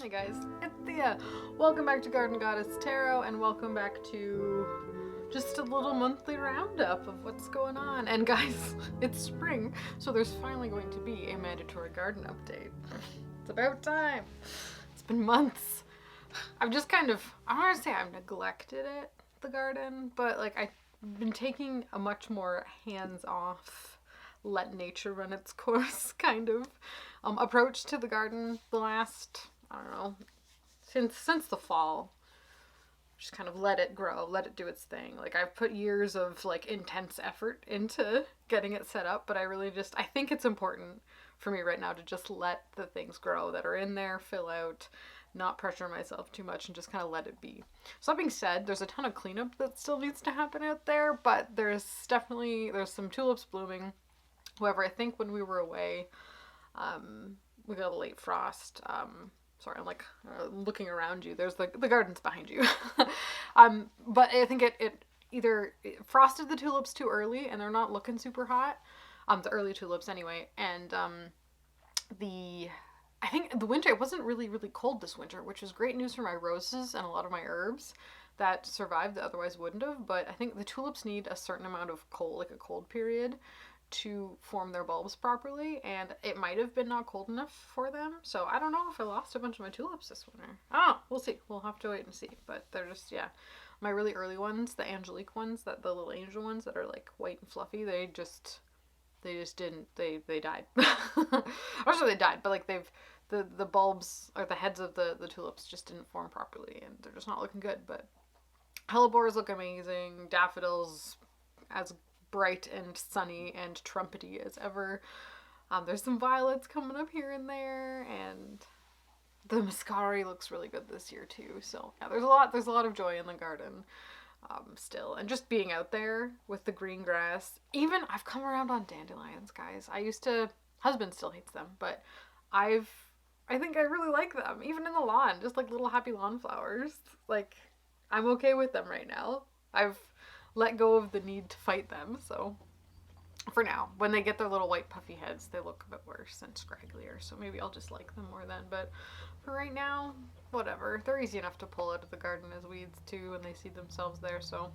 Hey guys, it's Thea. Welcome back to Garden Goddess Tarot, and welcome back to just a little monthly roundup of what's going on. And guys, it's spring, so there's finally going to be a mandatory garden update. It's about time. It's been months. I've just I don't want to say I've neglected it, the garden, but like I've been taking a much more hands-off, let nature run its course kind of approach to the garden the last, I don't know, since the fall. Just kind of let it grow, let it do its thing. Like I've put years of like intense effort into getting it set up, but I think it's important for me right now to just let the things grow that are in there, fill out, not pressure myself too much, and just kind of let it be. So that being said, there's a ton of cleanup that still needs to happen out there, but there's some tulips blooming. However, I think when we were away, we got a late frost. Sorry, I'm like looking around you. There's the garden's behind you. But I think it either frosted the tulips too early and they're not looking super hot. The early tulips anyway. And I think the winter, it wasn't really cold this winter, which was great news for my roses and a lot of my herbs that survived that otherwise wouldn't have. But I think the tulips need a certain amount of cold, like a cold period, to form their bulbs properly, and it might have been not cold enough for them. So I don't know if I lost a bunch of my tulips this winter. I don't know. We'll see. We'll have to wait and see. But they're just, yeah, my really early ones, the angelique ones, the little angel ones that are like white and fluffy, they just didn't, they died. I'm not sure they died, but like the bulbs or the heads of the tulips just didn't form properly, and they're just not looking good. But hellebores look amazing. Daffodils as bright and sunny and trumpety as ever. There's some violets coming up here and there, and the muscari looks really good this year too. So yeah, there's a lot of joy in the garden still, and just being out there with the green grass. Even I've come around on dandelions, guys. Husband still hates them, but I think I really like them, even in the lawn, just like little happy lawn flowers. Like I'm okay with them right now. I've let go of the need to fight them, so for now. When they get their little white puffy heads, they look a bit worse and scragglier, so maybe I'll just like them more then. But for right now, whatever. They're easy enough to pull out of the garden as weeds too when they see themselves there, so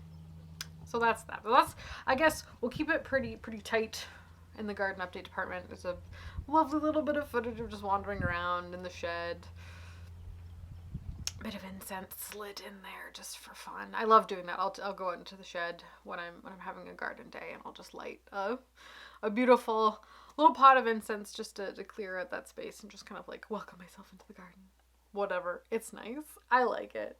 that's that. But I guess we'll keep it pretty tight in the garden update department. There's a lovely little bit of footage of just wandering around in the shed. Bit of incense lit in there just for fun. I love doing that. I'll go out into the shed when I'm having a garden day, and I'll just light a beautiful little pot of incense just to clear out that space and just kind of like welcome myself into the garden. Whatever. It's nice. I like it.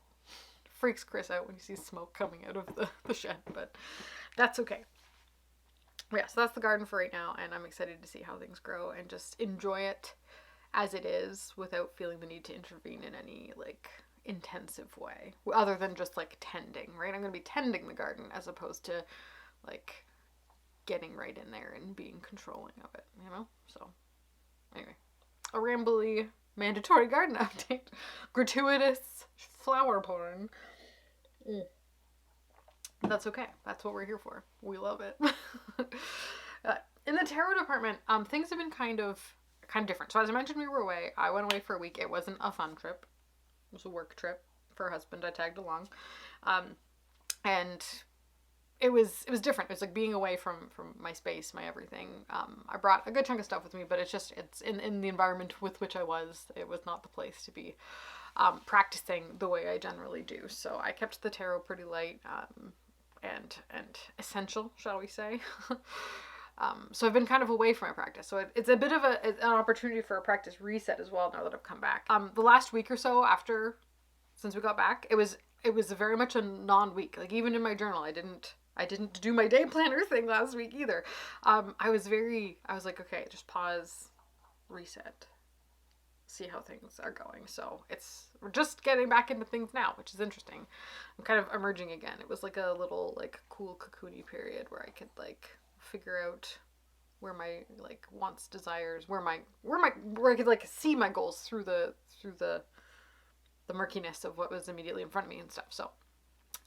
Freaks Chris out when he sees smoke coming out of the shed, but that's okay. Yeah, so that's the garden for right now, and I'm excited to see how things grow and just enjoy it as it is without feeling the need to intervene in any like intensive way other than just like tending, right? I'm going to be tending the garden as opposed to like getting right in there and being controlling of it, you know? So anyway, a rambly mandatory garden update. Gratuitous flower porn. That's okay. That's what we're here for. We love it. In the tarot department, things have been kind of different. So as I mentioned, we were away. I went away for a week. It wasn't a fun trip. It was a work trip for a husband. I tagged along. And it was different. It was like being away from my space, my everything. I brought a good chunk of stuff with me, but it's in the environment with which I was, it was not the place to be practicing the way I generally do. So I kept the tarot pretty light and essential, shall we say. So I've been kind of away from my practice. So it's a bit of an opportunity for a practice reset as well now that I've come back. The last week or so since we got back, it was very much a non-week. Like even in my journal, I didn't do my day planner thing last week either. I was like, okay, just pause, reset, see how things are going. So we're just getting back into things now, which is interesting. I'm kind of emerging again. It was like a little like cool cocoony period where I could like figure out where my like wants, desires, where I could like see my goals through the murkiness of what was immediately in front of me and stuff. So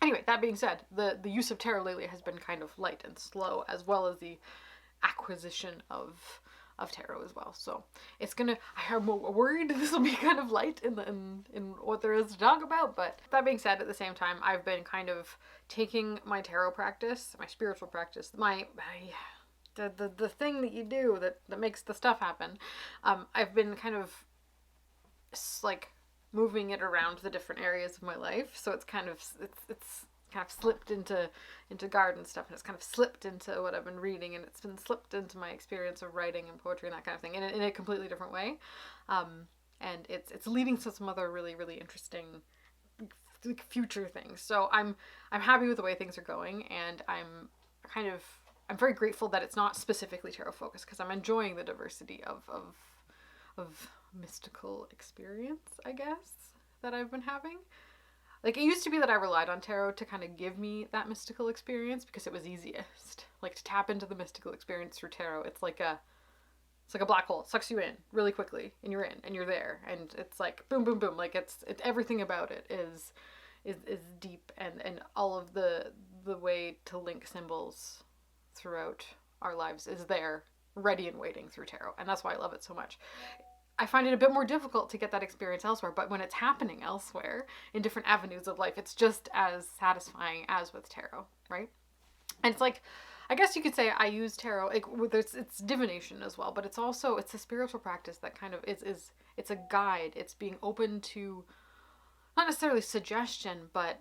anyway, that being said, the use of tarot lately has been kind of light and slow, as well as the acquisition of of tarot as well. So it's gonna, I'm worried this will be kind of light in what there is to talk about, but that being said, at the same time, I've been kind of taking my tarot practice, my spiritual practice, the thing that you do that makes the stuff happen. I've been kind of like moving it around the different areas of my life, so it's kind of slipped into garden stuff, and it's kind of slipped into what I've been reading, and it's been slipped into my experience of writing and poetry and that kind of thing in a completely different way. And it's leading to some other really, really interesting future things. So I'm happy with the way things are going, and I'm very grateful that it's not specifically tarot focused, because I'm enjoying the diversity of mystical experience, I guess, that I've been having. Like, it used to be that I relied on tarot to kind of give me that mystical experience because it was easiest. Like, to tap into the mystical experience through tarot, it's like a black hole. It sucks you in really quickly, and you're in, and you're there, and it's like boom, boom, boom. Like, it's everything about it is deep, and all of the way to link symbols throughout our lives is there, ready and waiting through tarot, and that's why I love it so much. I find it a bit more difficult to get that experience elsewhere, but when it's happening elsewhere in different avenues of life, it's just as satisfying as with tarot, right? And it's like, I guess you could say I use tarot, like, it's divination as well, but it's a spiritual practice that kind of it's a guide. It's being open to not necessarily suggestion, but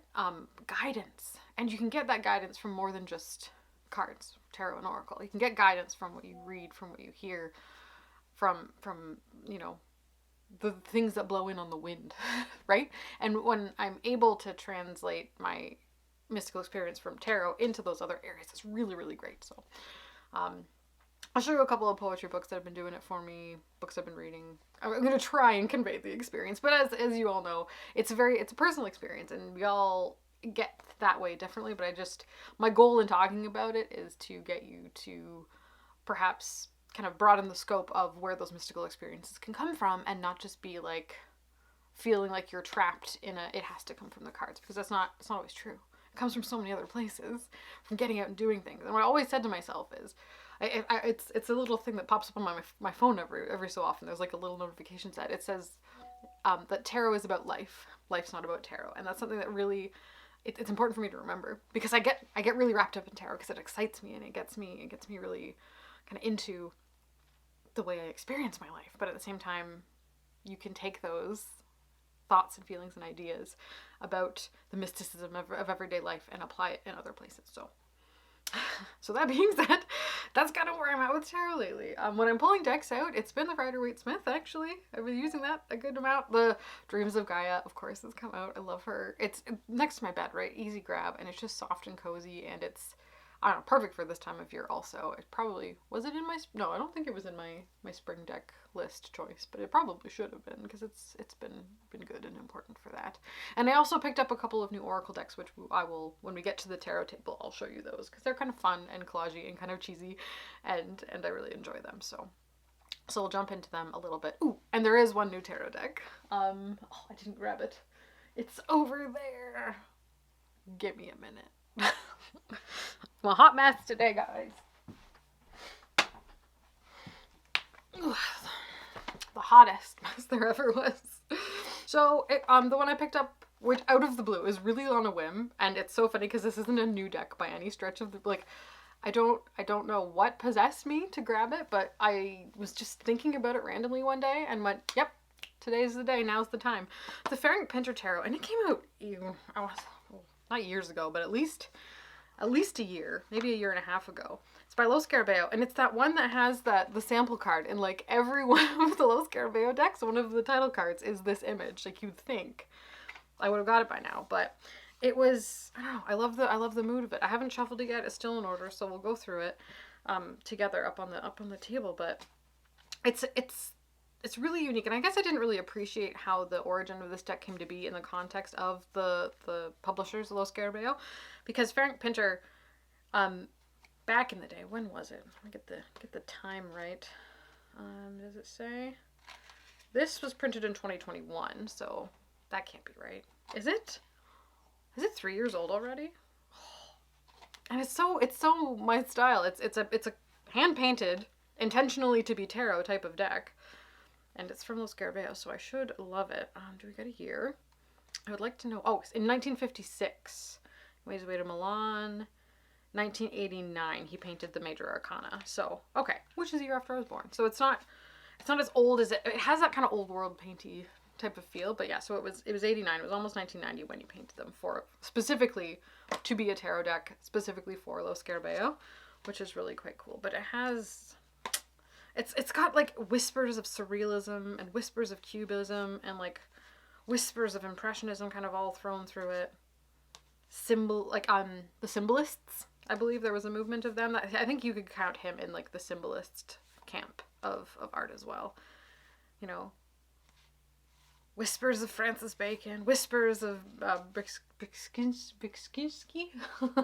guidance. And you can get that guidance from more than just cards, tarot and oracle. You can get guidance from what you read, from what you hear, from the things that blow in on the wind, right? And when I'm able to translate my mystical experience from tarot into those other areas, it's really, really great. So I'll show you a couple of poetry books that have been doing it for me, books I've been reading. I'm going to try and convey the experience, but as you all know, it's a personal experience, and we all get that way differently, but my goal in talking about it is to get you to perhaps kind of broaden the scope of where those mystical experiences can come from, and not just be like feeling like you're trapped in it has to come from the cards, because it's not always true. It comes from so many other places, from getting out and doing things. And what I always said to myself is, it's a little thing that pops up on my phone every so often. There's like a little notification set. It says that tarot is about life. Life's not about tarot, and that's something that really it's important for me to remember, because I get really wrapped up in tarot because it excites me, and it gets me really kind of into the way I experience my life. But at the same time, you can take those thoughts and feelings and ideas about the mysticism of everyday life and apply it in other places. So that being said, that's kind of where I'm at with tarot lately. When I'm pulling decks out, it's been the Rider-Waite-Smith, actually. I've been using that a good amount. The Dreams of Gaia, of course, has come out. I love her. It's next to my bed, right? Easy grab, and it's just soft and cozy, and it's, I don't know, perfect for this time of year also. It probably, was it in my, no, I don't think it was in my spring deck list choice, but it probably should have been, because it's been good and important for that. And I also picked up a couple of new oracle decks, which I will, when we get to the tarot table, I'll show you those, because they're kind of fun and collagey and kind of cheesy, and I really enjoy them. So we'll jump into them a little bit. Ooh, and there is one new tarot deck. Oh, I didn't grab it. It's over there. Give me a minute. I'm a hot mess today, guys. Ooh, the hottest mess there ever was. So the one I picked up, which out of the blue, is really on a whim, and it's so funny because this isn't a new deck by any stretch of the, like, I don't know what possessed me to grab it, but I was just thinking about it randomly one day and went, yep, today's the day, now's the time. The Pinter Tarot, and it came out, not years ago, but at least a year, maybe a year and a half ago. It's by Los Scarabeo, and it's that one that has the sample card in like every one of the Los Scarabeo decks. One of the title cards is this image. Like, you'd think I would have got it by now, but it was, I don't know, I love the mood of it. I haven't shuffled it yet. It's still in order, so we'll go through it together up on the table, but it's really unique, and I guess I didn't really appreciate how the origin of this deck came to be in the context of the publishers, Los Scarabeo, because Frank Pinter, back in the day, when was it? Let me get the time right. Does it say? This was printed in 2021, so that can't be right. Is it? Is it 3 years old already? And it's so my style. It's a hand painted intentionally to be tarot type of deck. And it's from Los Scarabeo, so I should love it. Do we get a year? I would like to know. Oh, in 1956. He made his way to Milan. 1989, he painted the Major Arcana. So, okay, which is the year after I was born. So it's not as old as it has that kind of old world painty type of feel, but yeah, so it was 89. It was almost 1990 when he painted them for specifically to be a tarot deck, specifically for Los Scarabeo, which is really quite cool. But it's got like whispers of surrealism and whispers of cubism and like whispers of impressionism kind of all thrown through it. The symbolists, I believe there was a movement of them. I think you could count him in like the symbolist camp of art as well. You know, whispers of Francis Bacon, whispers of Bixkinski.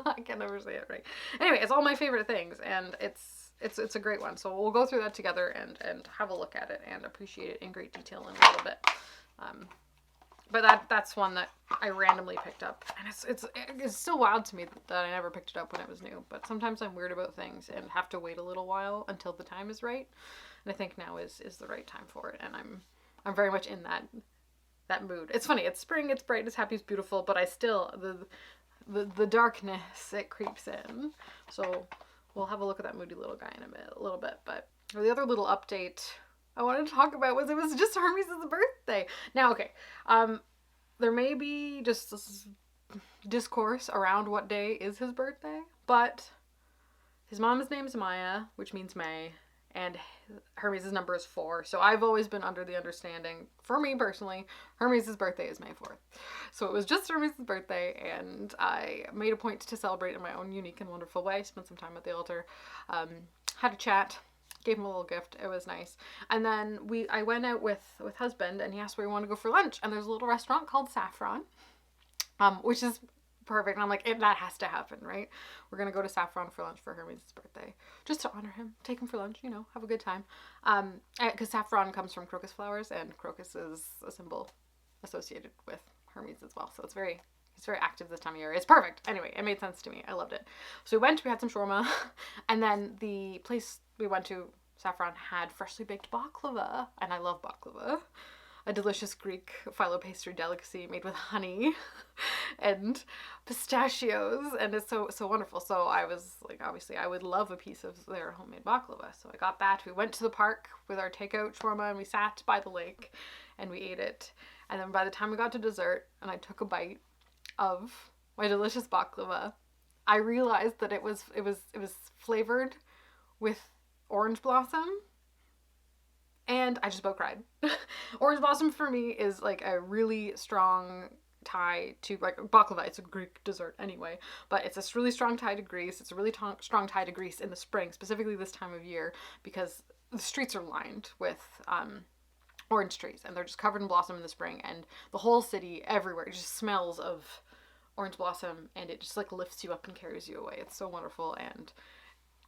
I can never say it right. Anyway, it's all my favorite things, and it's a great one. So we'll go through that together and have a look at it and appreciate it in great detail in a little bit. But that's one that I randomly picked up, and it's still wild to me that I never picked it up when it was new. But sometimes I'm weird about things and have to wait a little while until the time is right, and I think now is the right time for it, and I'm very much in that mood. It's funny. It's spring. It's bright. It's happy. It's beautiful. But I still the darkness, it creeps in. So we'll have a look at that moody little guy in a little bit. But the other little update I wanted to talk about was it was just Hermes' birthday. Now, okay, there may be just this discourse around what day is his birthday, but his mom's name is Maya, which means May, and Hermes' number is 4. So I've always been under the understanding, for me personally, Hermes' birthday is May 4th. So it was just Hermes' birthday, and I made a point to celebrate in my own unique and wonderful way. Spent some time at the altar, had a chat, gave him a little gift. It was nice. And then I went out with husband, and he asked where we want to go for lunch. And there's a little restaurant called Saffron, which is perfect. And I'm like, that has to happen, right? We're going to go to Saffron for lunch for Hermes' birthday. Just to honor him. Take him for lunch, have a good time. Because saffron comes from crocus flowers, and crocus is a symbol associated with Hermes as well. So it's very active this time of year. It's perfect. Anyway, it made sense to me. I loved it. So we had some shawarma, and then the place we went to, Saffron, had freshly baked baklava, and I love baklava. A delicious Greek phyllo pastry delicacy made with honey and pistachios, and it's so wonderful. So I was like, obviously I would love a piece of their homemade baklava. So I got that. We went to the park with our takeout shawarma, and we sat by the lake and we ate it. And then by the time we got to dessert and I took a bite of my delicious baklava, I realized that it was flavored with orange blossom, and I just about cried. Orange blossom for me is like a really strong tie to, like, baklava. It's a Greek dessert anyway, but it's a really strong tie to Greece. It's a really strong tie to Greece in the spring, specifically this time of year, because the streets are lined with orange trees, and they're just covered in blossom in the spring, and the whole city, everywhere, it just smells of orange blossom, and it just like lifts you up and carries you away. It's so wonderful, and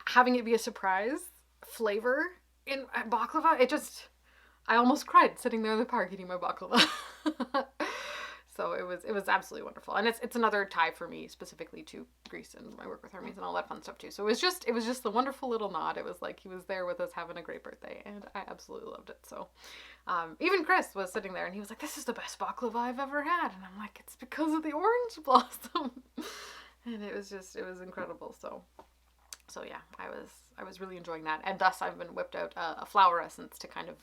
having it be a surprise flavor in baklava, I almost cried sitting there in the park eating my baklava. So it was absolutely wonderful, and it's another tie for me specifically to Greece and my work with Hermes and all that fun stuff too. So it was just the wonderful little nod. It was like he was there with us having a great birthday, and I absolutely loved it. So even Chris was sitting there, and he was like, "This is the best baklava I've ever had," and I'm like, "It's because of the orange blossom." And it was incredible. So yeah, I was really enjoying that, and thus I've been whipped out a flower essence to kind of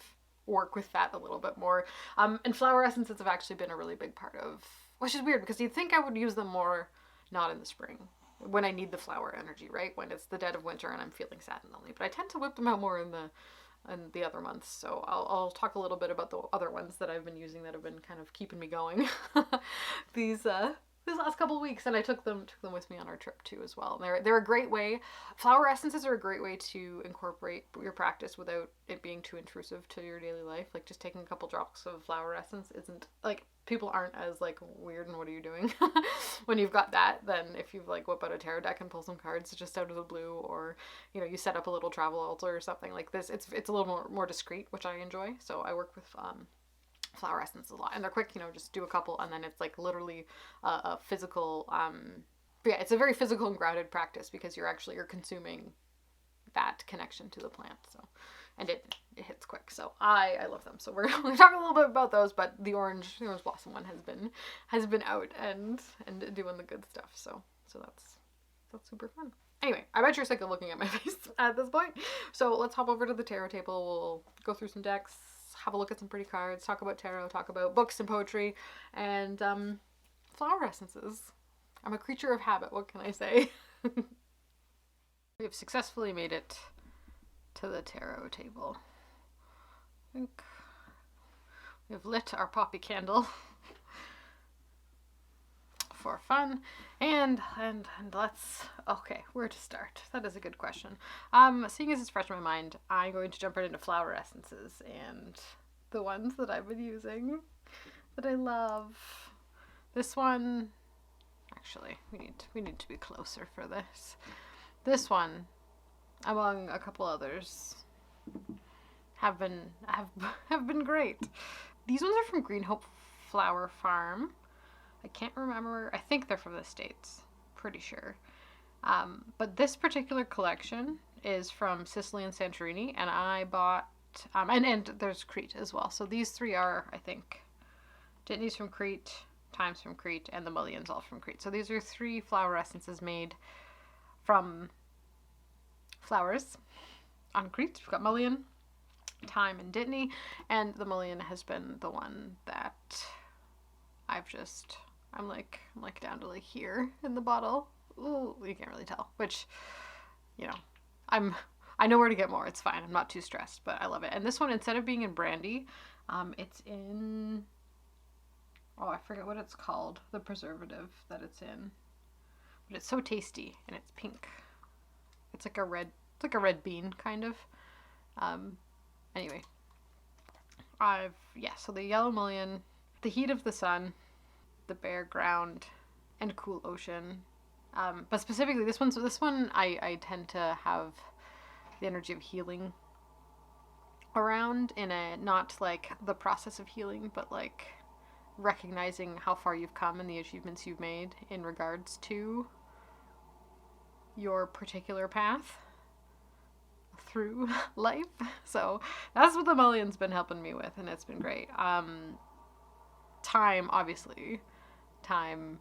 work with that a little bit more. And flower essences have actually been a really big part of, which is weird because you'd think I would use them more not in the spring when I need the flower energy, right? When it's the dead of winter and I'm feeling sad and lonely. But I tend to whip them out more in the other months. So I'll talk a little bit about the other ones that I've been using that have been kind of keeping me going these last couple of weeks, and I took them with me on our trip too as well. They're a great way. Flower essences are a great way to incorporate your practice without it being too intrusive to your daily life. Like just taking a couple drops of flower essence isn't like, people aren't as like weird and what are you doing when you've got that, than if you like whip out a tarot deck and pull some cards just out of the blue, or you set up a little travel altar or something like this. It's a little more discreet, which I enjoy. So I work with flower essence a lot, and they're quick, just do a couple, and then it's like literally a physical it's a very physical and grounded practice because you're consuming that connection to the plant. So, and it hits quick. So I love them. So we're going to talk a little bit about those, but the orange blossom one has been out and doing the good stuff. So that's super fun. Anyway, I bet you're sick of looking at my face at this point. So let's hop over to the tarot table. We'll go through some decks, have a look at some pretty cards, talk about tarot, talk about books and poetry, and flower essences. I'm a creature of habit. What can I say? We have successfully made it to the tarot table. I think we have lit our poppy candle for fun, and let's, okay, where to start? That is a good question. Seeing as it's fresh in my mind, I'm going to jump right into flower essences and the ones that I've been using that I love. This one, actually, we need to be closer for this. This one, among a couple others, have been great. These ones are from Green Hope Flower Farm. I can't remember. I think they're from the States. Pretty sure. But this particular collection is from Sicily and Santorini, and I bought, and there's Crete as well. So these three are, I think, Dittany's from Crete, Time's from Crete, and the Mullion's all from Crete. So these are 3 flower essences made from flowers on Crete. We've got Mullion, Time, and Dittany, and the Mullion has been the one that I'm like down to like here in the bottle. Ooh, you can't really tell, which, you know, I know where to get more. It's fine. I'm not too stressed, but I love it. And this one, instead of being in brandy, it's in, oh, I forget what it's called, the preservative that it's in, but it's so tasty, and it's pink. It's like a red bean kind of. Anyway, so the yellow mullion, the heat of the sun, the bare ground, and cool ocean. But specifically this one I tend to have the energy of healing around, in a, not like the process of healing, but like recognizing how far you've come and the achievements you've made in regards to your particular path through life. So that's what the Mullion's been helping me with, and it's been great. Time, obviously. Time,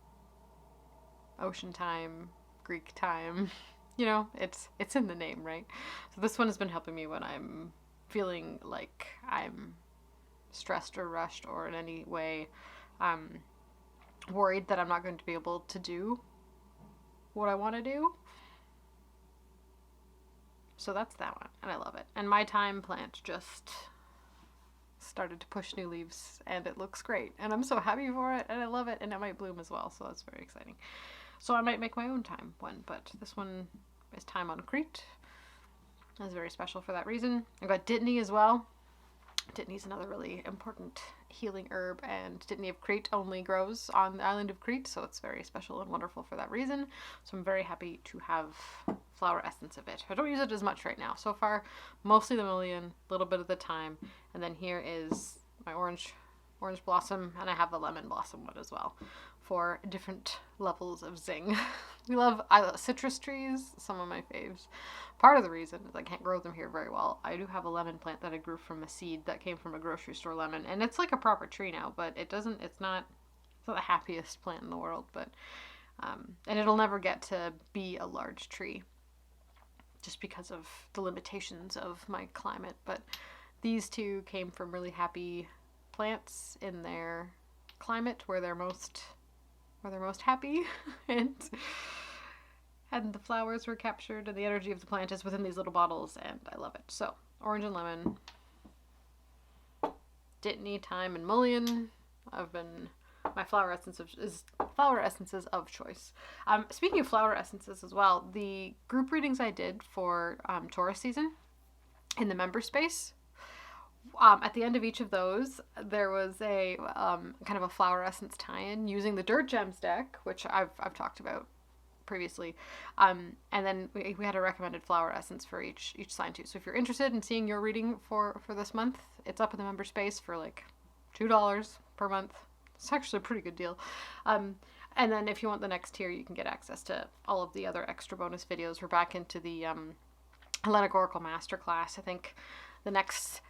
ocean time, Greek time, you know, it's in the name, right? So this one has been helping me when I'm feeling like I'm stressed or rushed or in any way worried that I'm not going to be able to do what I want to do. So that's that one, and I love it. And my Time plant just started to push new leaves, and it looks great, and I'm so happy for it, and I love it, and it might bloom as well, so that's very exciting. So I might make my own Time one, but this one is Time on Crete. It's very special for that reason. I've got Dittany as well. Dittany's another really important healing herb, and Dittany of Crete only grows on the island of Crete, so it's very special and wonderful for that reason. So I'm very happy to have flower essence of it. I don't use it as much right now. So far, mostly the Mullion, a little bit of the Time, and then here is my orange blossom, and I have the lemon blossom one as well for different levels of zing. I love citrus trees, some of my faves. Part of the reason is I can't grow them here very well. I do have a lemon plant that I grew from a seed that came from a grocery store lemon, and it's like a proper tree now, but it's not the happiest plant in the world, but and it'll never get to be a large tree just because of the limitations of my climate. But these two came from really happy plants in their climate where they're most happy, and the flowers were captured, and the energy of the plant is within these little bottles, and I love it. So orange and lemon, Dittany, Time, and Mullion have been my flower essences of choice. Speaking of flower essences as well, the group readings I did for Taurus season in the member space, at the end of each of those, there was a kind of a flower essence tie-in using the Dirt Gems deck, which I've talked about previously, and then we had a recommended flower essence for each sign too. So if you're interested in seeing your reading for this month, it's up in the member space for like $2 per month. It's actually a pretty good deal. And then if you want the next tier, you can get access to all of the other extra bonus videos. We're back into the Hellenic Oracle Masterclass. I think the next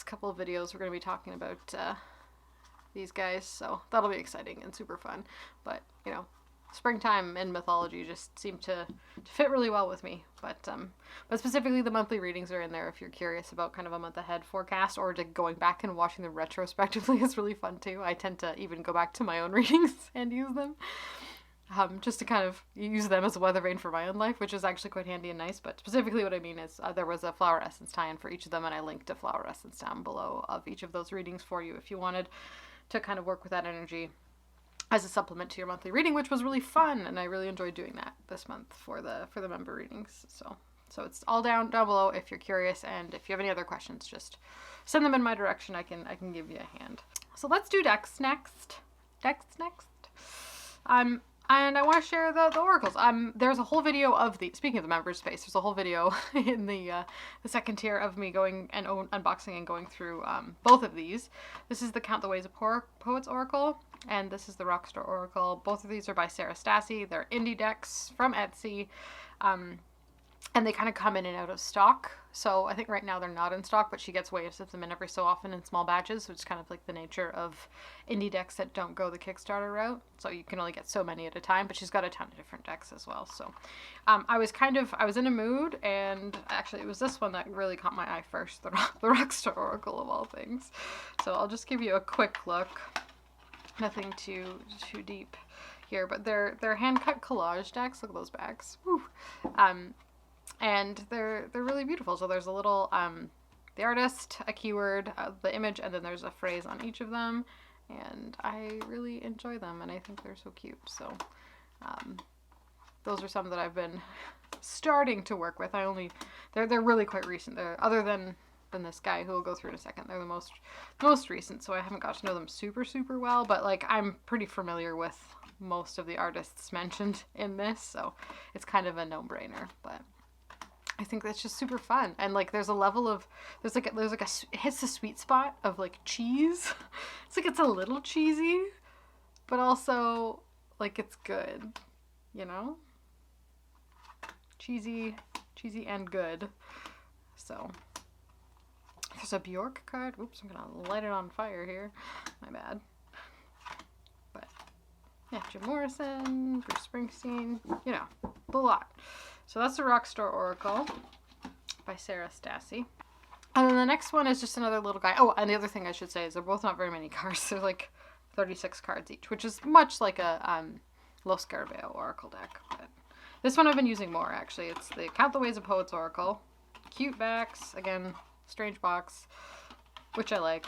couple of videos we're going to be talking about these guys, so that'll be exciting and super fun. But you know, springtime and mythology just seem to fit really well with me. But specifically the monthly readings are in there if you're curious about kind of a month ahead forecast, or to going back and watching them retrospectively is really fun too. I tend to even go back to my own readings and use them. Just to kind of use them as a weather vane for my own life, which is actually quite handy and nice. But specifically what I mean is there was a flower essence tie-in for each of them, and I linked a flower essence down below of each of those readings for you if you wanted to kind of work with that energy as a supplement to your monthly reading, which was really fun, and I really enjoyed doing that this month for the member readings. So it's all down below if you're curious, and if you have any other questions, just send them in my direction. I can give you a hand. So let's do decks next. And I want to share the oracles. There's a whole video of speaking of the member space, there's a whole video in the second tier of me going and unboxing and going through both of these. This is the Count the Ways of Poets Oracle, and this is the Rockstar Oracle. Both of these are by Sarah Stassi. They're indie decks from Etsy. And they kind of come in and out of stock. So I think right now they're not in stock, but she gets waves of them in every so often in small batches, which is kind of like the nature of indie decks that don't go the Kickstarter route. So you can only get so many at a time, but she's got a ton of different decks as well. So I was in a mood, and actually it was this one that really caught my eye first, the Rockstar Oracle of all things. So I'll just give you a quick look. Nothing too deep here, but they're hand-cut collage decks. Look at those backs. Woo. And they're really beautiful. So there's a little the artist, a keyword, the image, and then there's a phrase on each of them, and I really enjoy them, and I think they're so cute. So those are some that I've been starting to work with. They're really quite recent. They're, other than this guy who we'll go through in a second, they're the most recent, so I haven't got to know them super well, but like I'm pretty familiar with most of the artists mentioned in this, so it's kind of a no-brainer. But I think that's just super fun, and like there's a level of it hits the sweet spot of like cheese. It's like it's a little cheesy, but also like it's good, you know, cheesy and good. So there's a Bjork card. Oops, I'm gonna light it on fire here. My bad. But yeah, Jim Morrison, Bruce Springsteen, you know, a lot. So that's the Rockstar Oracle by Sarah Stassi. And then the next one is just another little guy. Oh, and the other thing I should say is they're both not very many cards. They're like 36 cards each, which is much like a Los Scarabeo Oracle deck. But this one I've been using more, actually. It's the Count the Ways of Poets Oracle. Cute backs. Again, strange box, which I like.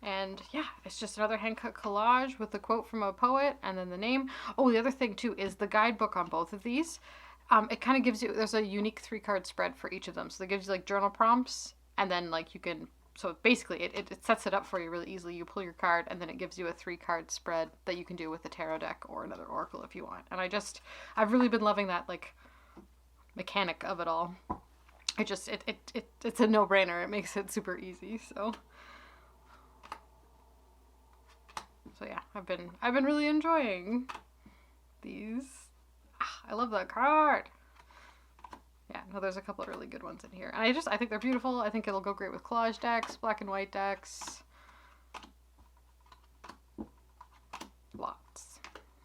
And yeah, it's just another hand-cut collage with the quote from a poet and then the name. Oh, the other thing too is the guidebook on both of these. It kind of gives you, there's a unique 3-card spread for each of them. So it gives you like journal prompts, and then like you can, so basically it sets it up for you really easily. You pull your card, and then it gives you a 3-card spread that you can do with a tarot deck or another oracle if you want. And I've really been loving that like mechanic of it all. It's a no-brainer. It makes it super easy. So yeah, I've been really enjoying these. I love that card. Yeah, no, there's a couple of really good ones in here, and I think they're beautiful. I think it'll go great with collage decks, black and white decks, lots.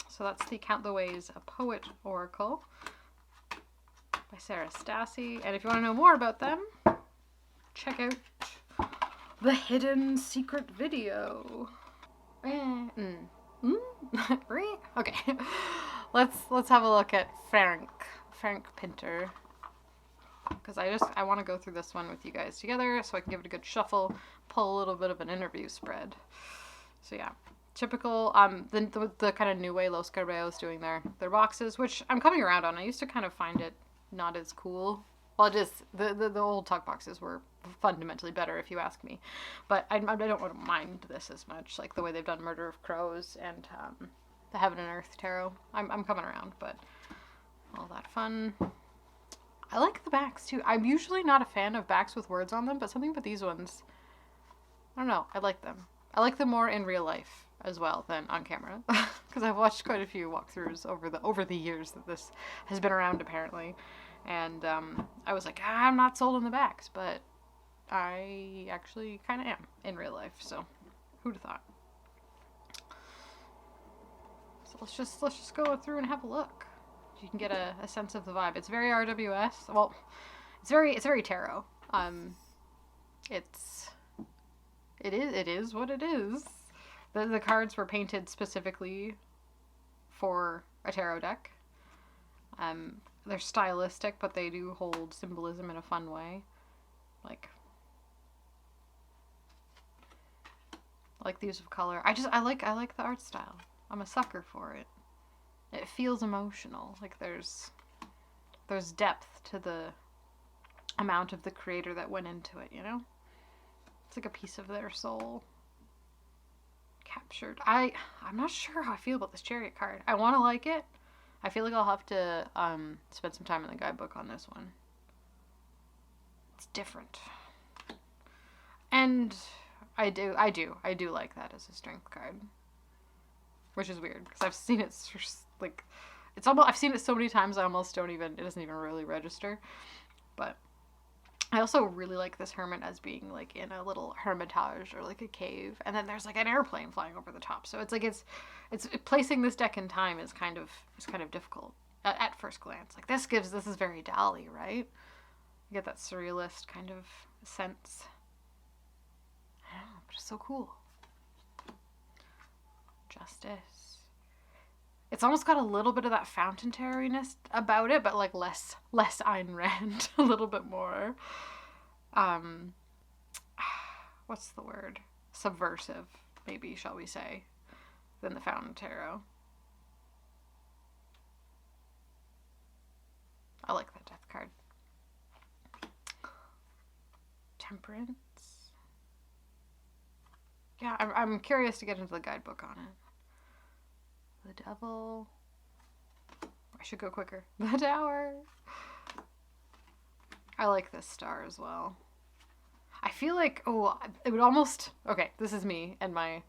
So that's the Count the Ways a Poet Oracle by Sarah Stassi, and if you want to know more about them, check out the hidden secret video. Okay, let's have a look at Frank Pinter, because I want to go through this one with you guys together so I can give it a good shuffle, pull a little bit of an interview spread. So yeah, typical the kind of new way Los Scarbeos doing their boxes, which I'm coming around on. I used to kind of find it not as cool. Well, just the old talk boxes were fundamentally better, if you ask me. But I don't mind this as much, like the way they've done Murder of Crows and the Heaven and Earth Tarot. I'm coming around, but all that fun. I like the backs too. I'm usually not a fan of backs with words on them, but something about these ones, I don't know, I like them. I like them more in real life as well than on camera, because I've watched quite a few walkthroughs over the years that this has been around, apparently. And I was like, I'm not sold on the backs, but I actually kind of am in real life. So who'd have thought? So let's just go through and have a look. You can get a sense of the vibe. It's very RWS. Well, it's very tarot. It's it is what it is. The cards were painted specifically for a tarot deck. They're stylistic, but they do hold symbolism in a fun way. Like the use of color. I like the art style. I'm a sucker for it. It feels emotional. Like there's depth to the amount of the creator that went into it, you know? It's like a piece of their soul captured. I'm not sure how I feel about this Chariot card. I want to like it. I feel like I'll have to spend some time in the guidebook on this one. It's different. And I do like that as a strength card. Which is weird because I've seen it like it's almost I've seen it so many times I almost don't even it doesn't even really register. But I also really like this hermit as being like in a little hermitage or like a cave, and then there's like an airplane flying over the top. So it's like it's placing this deck in time is kind of difficult at first glance. Like this is very Dali, right? You get that surrealist kind of sense. I don't know, just so cool. Justice. It's almost got a little bit of that fountain tarot-ness about it, but like less Ayn Rand, a little bit more. What's the word? Subversive, maybe, shall we say, than the fountain tarot. I like that death card. Temperance. Yeah, I'm curious to get into the guidebook on it. The Devil. I should go quicker. The Tower. I like this star as well. I feel like, it would almost... Okay, this is me and my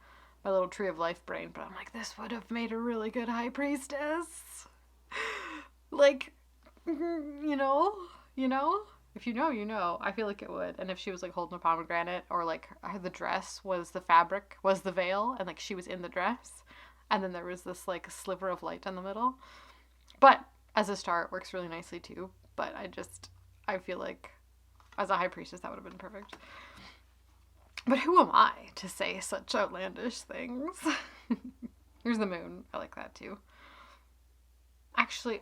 little Tree of Life brain, but I'm like, this would have made a really good High Priestess. Like, you know? If you know, you know. I feel like it would. And if she was like holding a pomegranate, or like the dress was the fabric, was the veil, and like she was in the dress, and then there was this like sliver of light in the middle. But as a star, it works really nicely too. But I feel like as a High Priestess, that would have been perfect. But who am I to say such outlandish things? Here's the moon. I like that too. Actually,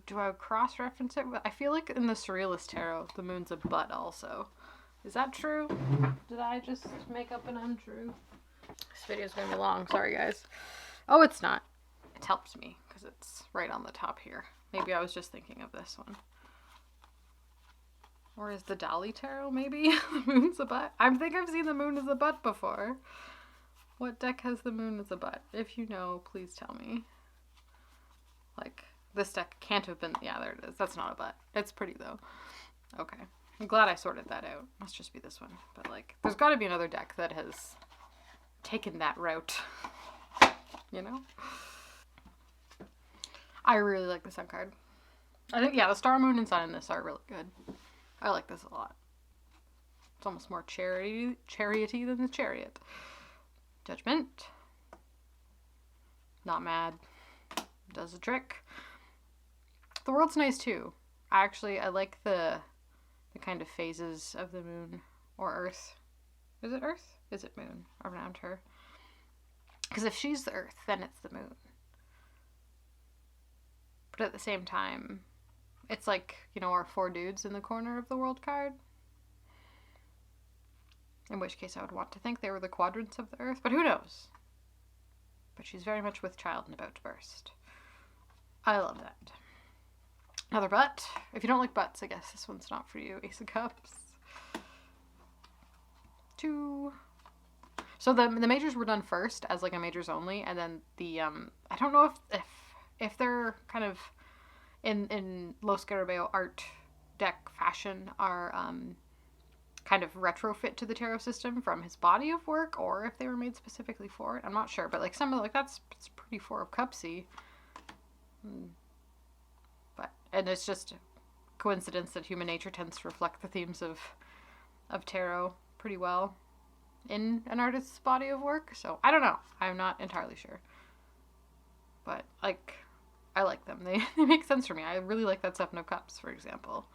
do I cross-reference it? I feel like in the Surrealist Tarot, the moon's a butt also. Is that true? Did I just make up an untruth? This video's gonna be long. Sorry, guys. Oh, it's not. It helps me because it's right on the top here. Maybe I was just thinking of this one. Or is the Dali Tarot maybe? The moon's a butt? I think I've seen the moon as a butt before. What deck has the moon as a butt? If you know, please tell me. Like... This deck can't have been... Yeah, there it is. That's not a butt. It's pretty, though. Okay. I'm glad I sorted that out. Must just be this one. But, like, there's got to be another deck that has taken that route. You know? I really like the Sun card. I think, yeah, the Star, Moon, and Sun in this are really good. I like this a lot. It's almost more chariot-y than the Chariot. Judgment. Not mad. Does a trick. The world's nice too. I like the kind of phases of the moon or Earth. Is it Earth? Is it moon around her? Because if she's the Earth, then it's the moon. But at the same time, it's like, you know, our 4 dudes in the corner of the world card. In which case I would want to think they were the quadrants of the Earth, but who knows? But she's very much with child and about to burst. I love that. Another butt. If you don't like butts, I guess this one's not for you. Ace of Cups. 2. So the majors were done first as like a majors only, and then the I don't know if they're kind of in Los Garabeo art deck fashion are kind of retrofit to the tarot system from his body of work, or if they were made specifically for it. I'm not sure, but like some of it's pretty 4 of Cupsy. But and it's just coincidence that human nature tends to reflect the themes of tarot pretty well in an artist's body of work. So I don't know. I'm not entirely sure. But like, I like them. They make sense for me. I really like that Seven of Cups, for example.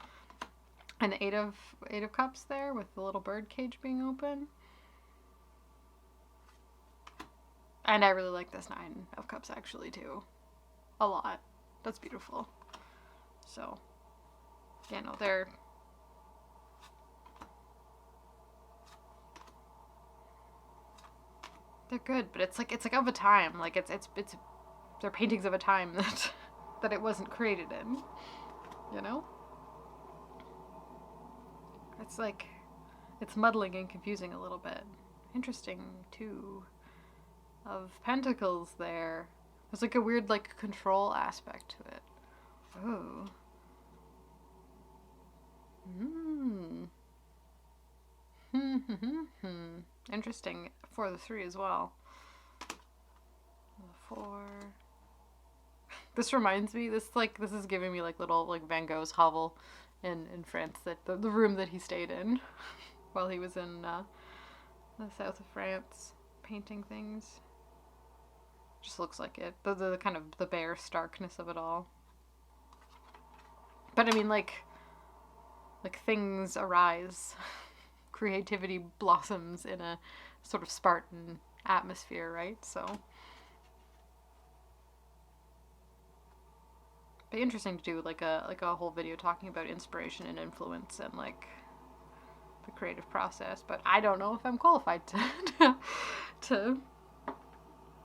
And the Eight of Cups there with the little bird cage being open. And I really like this Nine of Cups actually too. A lot. That's beautiful. So, yeah, no, they're good, but it's like of a time. Like it's they're paintings of a time that it wasn't created in. You know? It's like it's muddling and confusing a little bit. Interesting too. Of Pentacles there. There's like a weird like control aspect to it. Oh. Interesting for the 3 as well. The 4. This reminds me, this is giving me like little like Van Gogh's hovel in France, that the room that he stayed in while he was in the south of France painting things. Just looks like it. The kind of the bare starkness of it all. But I mean, like things arise. Creativity blossoms in a sort of Spartan atmosphere, right? So be interesting to do like a whole video talking about inspiration and influence and like the creative process. But I don't know if I'm qualified to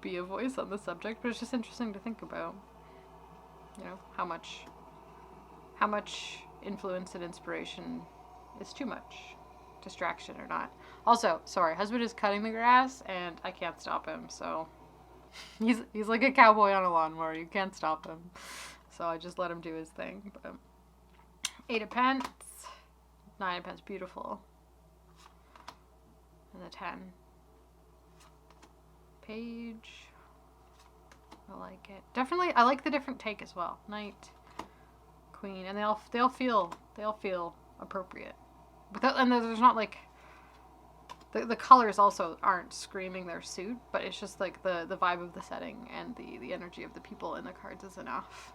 be a voice on the subject, but it's just interesting to think about, you know, how much influence and inspiration is too much, distraction or not. Also, sorry, husband is cutting the grass and I can't stop him, so he's like a cowboy on a lawnmower. You can't stop him, so I just let him do his thing. But 8 of Pence, 9 of Pence, beautiful, and the 10. Page. I like it. Definitely, I like the different take as well. Knight, Queen, and they all feel appropriate. But and there's not like the colors also aren't screaming their suit, but it's just like the vibe of the setting and the energy of the people in the cards is enough.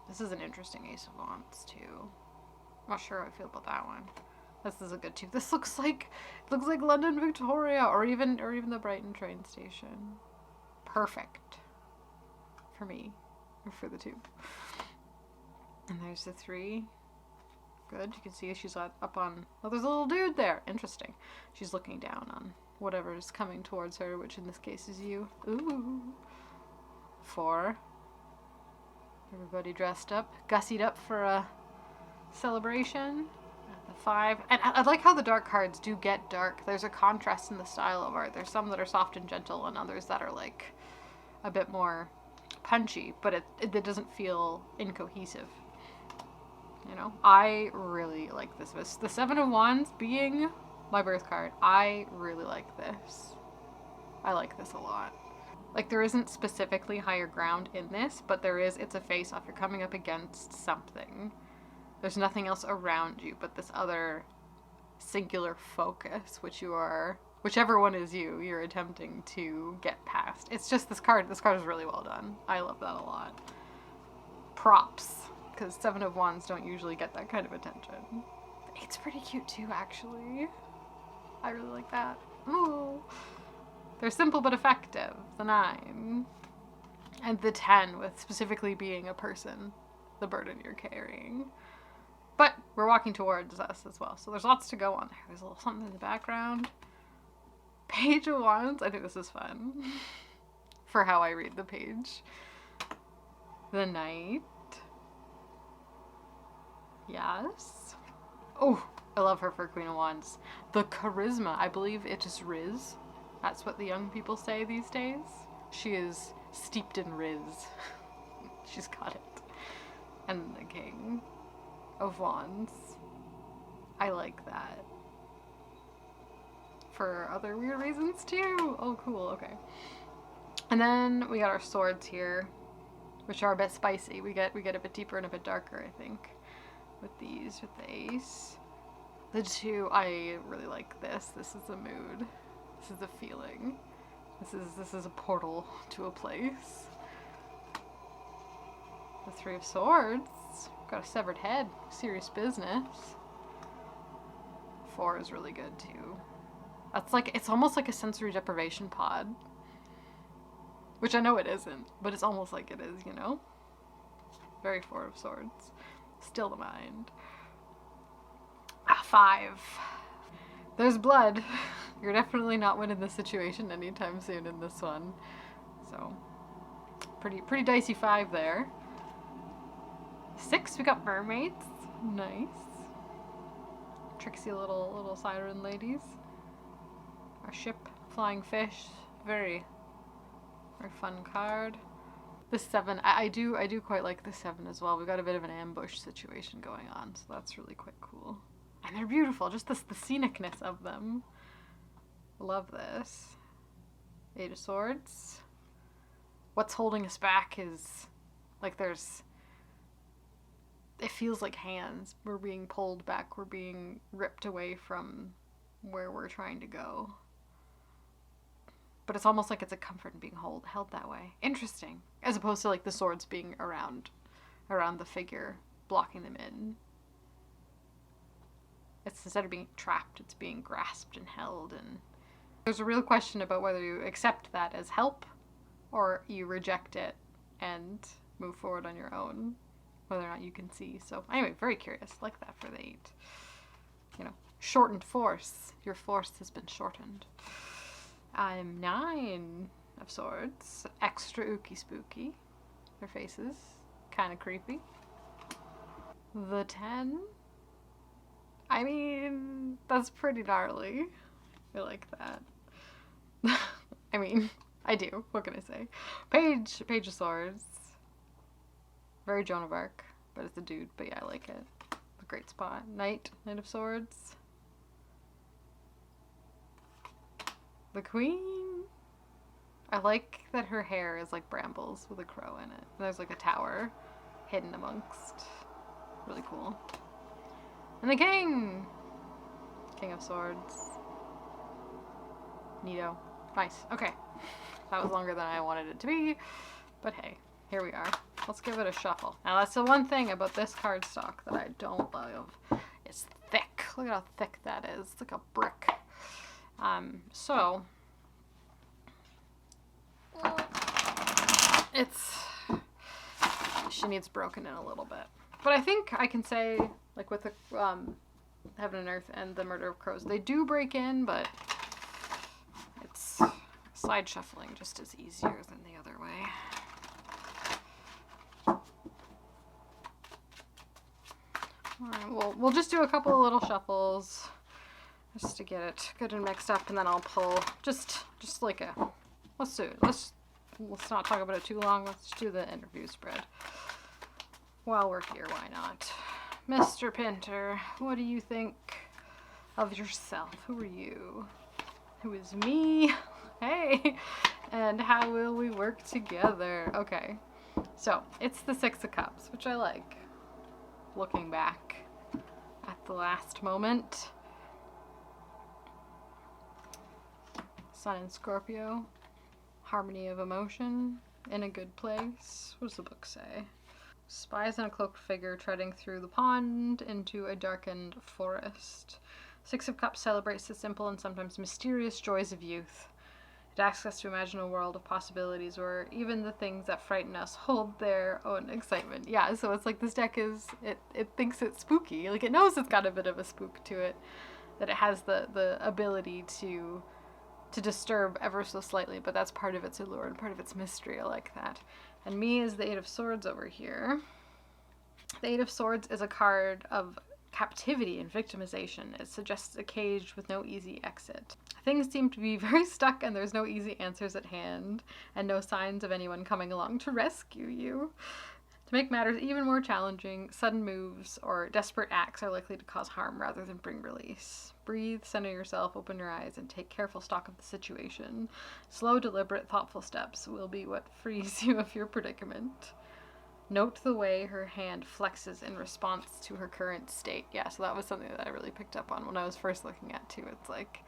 This is an interesting Ace of Wands too. I'm not sure how I feel about that one. This is a good too. This looks like London Victoria or even the Brighton train station. Perfect for me, or for the 2. And there's the 3. Good. You can see she's up on. Oh, there's a little dude there. Interesting. She's looking down on whatever is coming towards her, which in this case is you. Ooh. 4. Everybody dressed up, gussied up for a celebration. The 5. And I like how the dark cards do get dark. There's a contrast in the style of art. There's some that are soft and gentle and others that are like a bit more punchy, but it doesn't feel incohesive. You know, I really like this. The 7 of Wands being my birth card. I really like this. I like this a lot. Like, there isn't specifically higher ground in this, but it's a face-off. You're coming up against something. There's nothing else around you but this other singular focus, whichever one is you're attempting to get past. It's just this card is really well done. I love that a lot. Props, because 7 of Wands don't usually get that kind of attention. The 8's pretty cute too, actually. I really like that. Ooh. They're simple but effective. The 9. And the 10 with specifically being a person, the burden you're carrying. But we're walking towards us as well, so there's lots to go on there. There's a little something in the background. Page of Wands. I think this is fun for how I read the page. The Knight. Yes. Oh, I love her for Queen of Wands. The charisma. I believe it is Riz. That's what the young people say these days. She is steeped in Riz. She's got it. And the King of Wands. I like that. For other weird reasons too. Oh, cool. Okay. And then we got our swords here. which are a bit spicy. We get a bit deeper and a bit darker, I think, with these, with the ace. The two, I really like this. This is the mood. This is the feeling. This is a portal to a place. The Three of Swords. Got a severed head. Serious business. 4 is really good too. That's like, it's almost like a sensory deprivation pod. Which I know it isn't, but it's almost like it is, you know? Very 4 of Swords. Still the mind. 5. There's blood. You're definitely not winning this situation anytime soon in this one. So, pretty dicey 5 there. 6, we got mermaids. Nice. Tricksy little siren ladies. Our ship, flying fish. Very fun card. The 7, I do quite like the 7 as well. We've got a bit of an ambush situation going on, so that's really quite cool. And they're beautiful, just the scenicness of them. Love this. 8 of Swords. What's holding us back is, like, it feels like hands. We're being pulled back. We're being ripped away from where we're trying to go. But it's almost like it's a comfort in being held that way. Interesting. As opposed to, like, the swords being around the figure, blocking them in. It's, instead of being trapped, it's being grasped and held. And there's a real question about whether you accept that as help or you reject it and move forward on your own. Whether or not you can see. So anyway, very curious. Like that for the 8. You know, shortened force. Your force has been shortened. 9 of Swords. Extra ooky spooky. Their faces. Kind of creepy. The 10. I mean, that's pretty gnarly. I like that. I mean, I do. What can I say? Page of Swords. Very Joan of Arc, but it's a dude. But yeah, I like it. A great spot. Knight of Swords. The Queen. I like that her hair is like brambles with a crow in it. There's like a tower hidden amongst. Really cool. And the King. King of Swords. Neato. Nice. Okay. That was longer than I wanted it to be, but hey. Here we are. Let's give it a shuffle. Now that's the one thing about this cardstock that I don't love. It's thick. Look at how thick that is. It's like a brick. So she needs broken in a little bit. But I think I can say, like with the Heaven and Earth and the Murder of Crows, they do break in, but it's side shuffling just as easier than the other way. Alright, we'll just do a couple of little shuffles just to get it good and mixed up, and then I'll pull just like a, let's do it. Let's not talk about it too long. Let's do the interview spread. While we're here, why not? Mr. Pinter, what do you think of yourself? Who are you? Who is me? Hey! And how will we work together? Okay, so it's the 6 of Cups, which I like. Looking back at the last moment. Sun in Scorpio. Harmony of emotion. In a good place. What does the book say? Spies on a cloaked figure treading through the pond into a darkened forest. 6 of Cups celebrates the simple and sometimes mysterious joys of youth. It asks us to imagine a world of possibilities where even the things that frighten us hold their own excitement. Yeah, so it's like this deck is, it thinks it's spooky. Like, it knows it's got a bit of a spook to it. That it has the ability to disturb ever so slightly, but that's part of its allure and part of its mystery. I like that. And me is the 8 of Swords over here. The 8 of Swords is a card of captivity and victimization. It suggests a cage with no easy exit. Things seem to be very stuck and there's no easy answers at hand and no signs of anyone coming along to rescue you. To make matters even more challenging, sudden moves or desperate acts are likely to cause harm rather than bring release. Breathe, center yourself, open your eyes, and take careful stock of the situation. Slow, deliberate, thoughtful steps will be what frees you of your predicament. Note the way her hand flexes in response to her current state. Yeah, so that was something that I really picked up on when I was first looking at too. It's like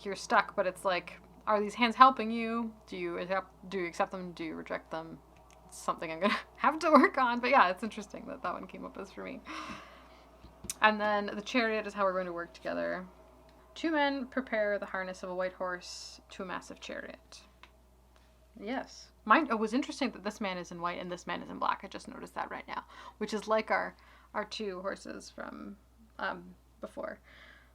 you're stuck, but it's like, are these hands helping you? Do you accept them? Do you reject them? It's something I'm gonna have to work on. But yeah, it's interesting that that one came up as for me. And then the chariot is how we're going to work together. Two men prepare the harness of a white horse to a massive chariot. Yes. It was interesting that this man is in white and this man is in black. I just noticed that right now, which is like our two horses from before.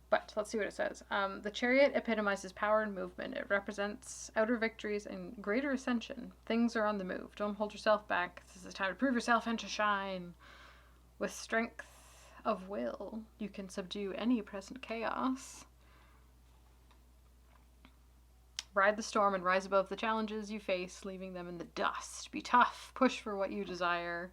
But let's see what it says. The chariot epitomizes power and movement. It represents outer victories and greater ascension. Things are on the move. Don't hold yourself back. This is the time to prove yourself and to shine. With strength of will, you can subdue any present chaos. Ride the storm and rise above the challenges you face, leaving them in the dust. Be tough. Push for what you desire.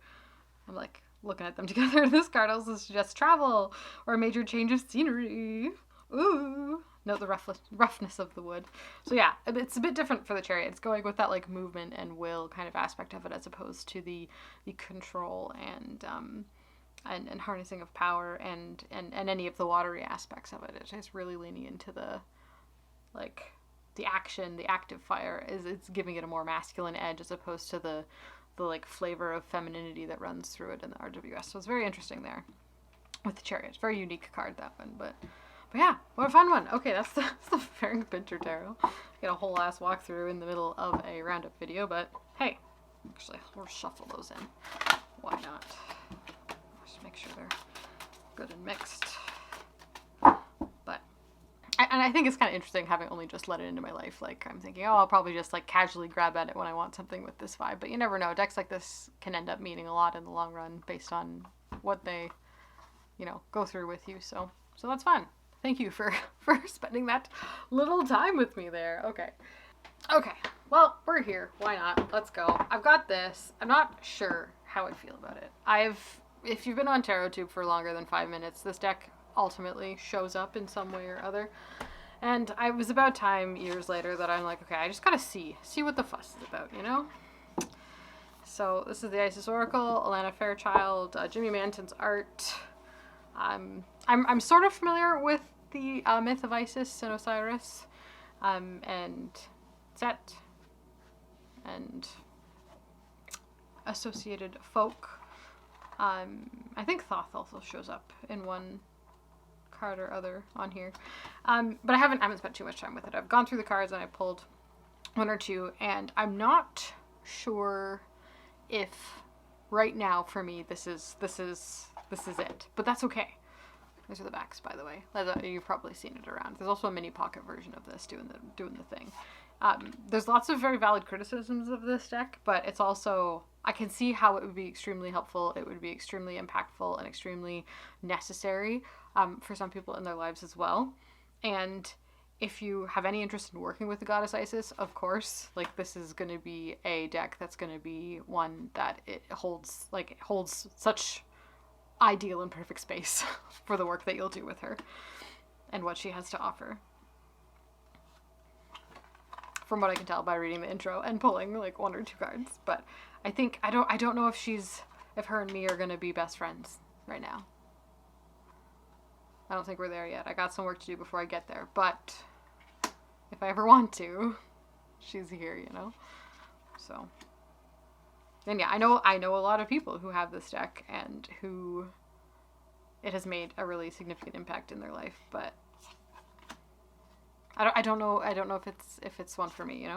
I'm like looking at them together. This card also suggests travel or a major change of scenery. Ooh. Note the roughness of the wood. So yeah, it's a bit different for the chariot. It's going with that like movement and will kind of aspect of it, as opposed to the control and harnessing of power and any of the watery aspects of it. It's really leaning into the like the action, the active fire. It's giving it a more masculine edge as opposed to the like flavor of femininity that runs through it in the RWS. So it's very interesting there with the chariot. Very unique card, that one. But yeah, what a fun one. Okay, that's the Fairing Pinter Tarot. Get a whole ass walkthrough in the middle of a roundup video, but hey, actually we'll shuffle those in. Why not? Just make sure they're good and mixed. And I think it's kind of interesting having only just let it into my life. Like, I'm thinking, oh, I'll probably just like casually grab at it when I want something with this vibe. But you never know. Decks like this can end up meaning a lot in the long run based on what they, go through with you. So that's fun. Thank you for spending that little time with me there. Okay. Well, we're here. Why not? Let's go. I've got this. I'm not sure how I feel about it. If you've been on TarotTube for longer than 5 minutes, this deck ultimately shows up in some way or other. And it was about time years later that I'm like, okay, I just gotta see what the fuss is about, So this is the Isis Oracle, Alana Fairchild, Jimmy Manton's art. I'm sort of familiar with the myth of Isis and Osiris, and Set, and associated folk. I think Thoth also shows up in one card or other on here, but I haven't spent too much time with it. I've gone through the cards and I pulled one or two, and I'm not sure if right now for me this is it, but that's okay. These are the backs, by the way. You've probably seen it around. There's also a mini pocket version of this doing the thing. There's lots of very valid criticisms of this deck, but it's also, I can see how it would be extremely helpful. It would be extremely impactful and extremely necessary for some people in their lives as well. And if you have any interest in working with the goddess Isis, of course, like this is going to be a deck that's going to be one that it holds such ideal and perfect space for the work that you'll do with her and what she has to offer. From what I can tell by reading the intro and pulling like one or two cards, but I think I don't know if her and me are gonna be best friends right now. I don't think we're there yet. I got some work to do before I get there, but if I ever want to, she's here, So, and yeah, I know a lot of people who have this deck and who it has made a really significant impact in their life, but I don't know if it's one for me,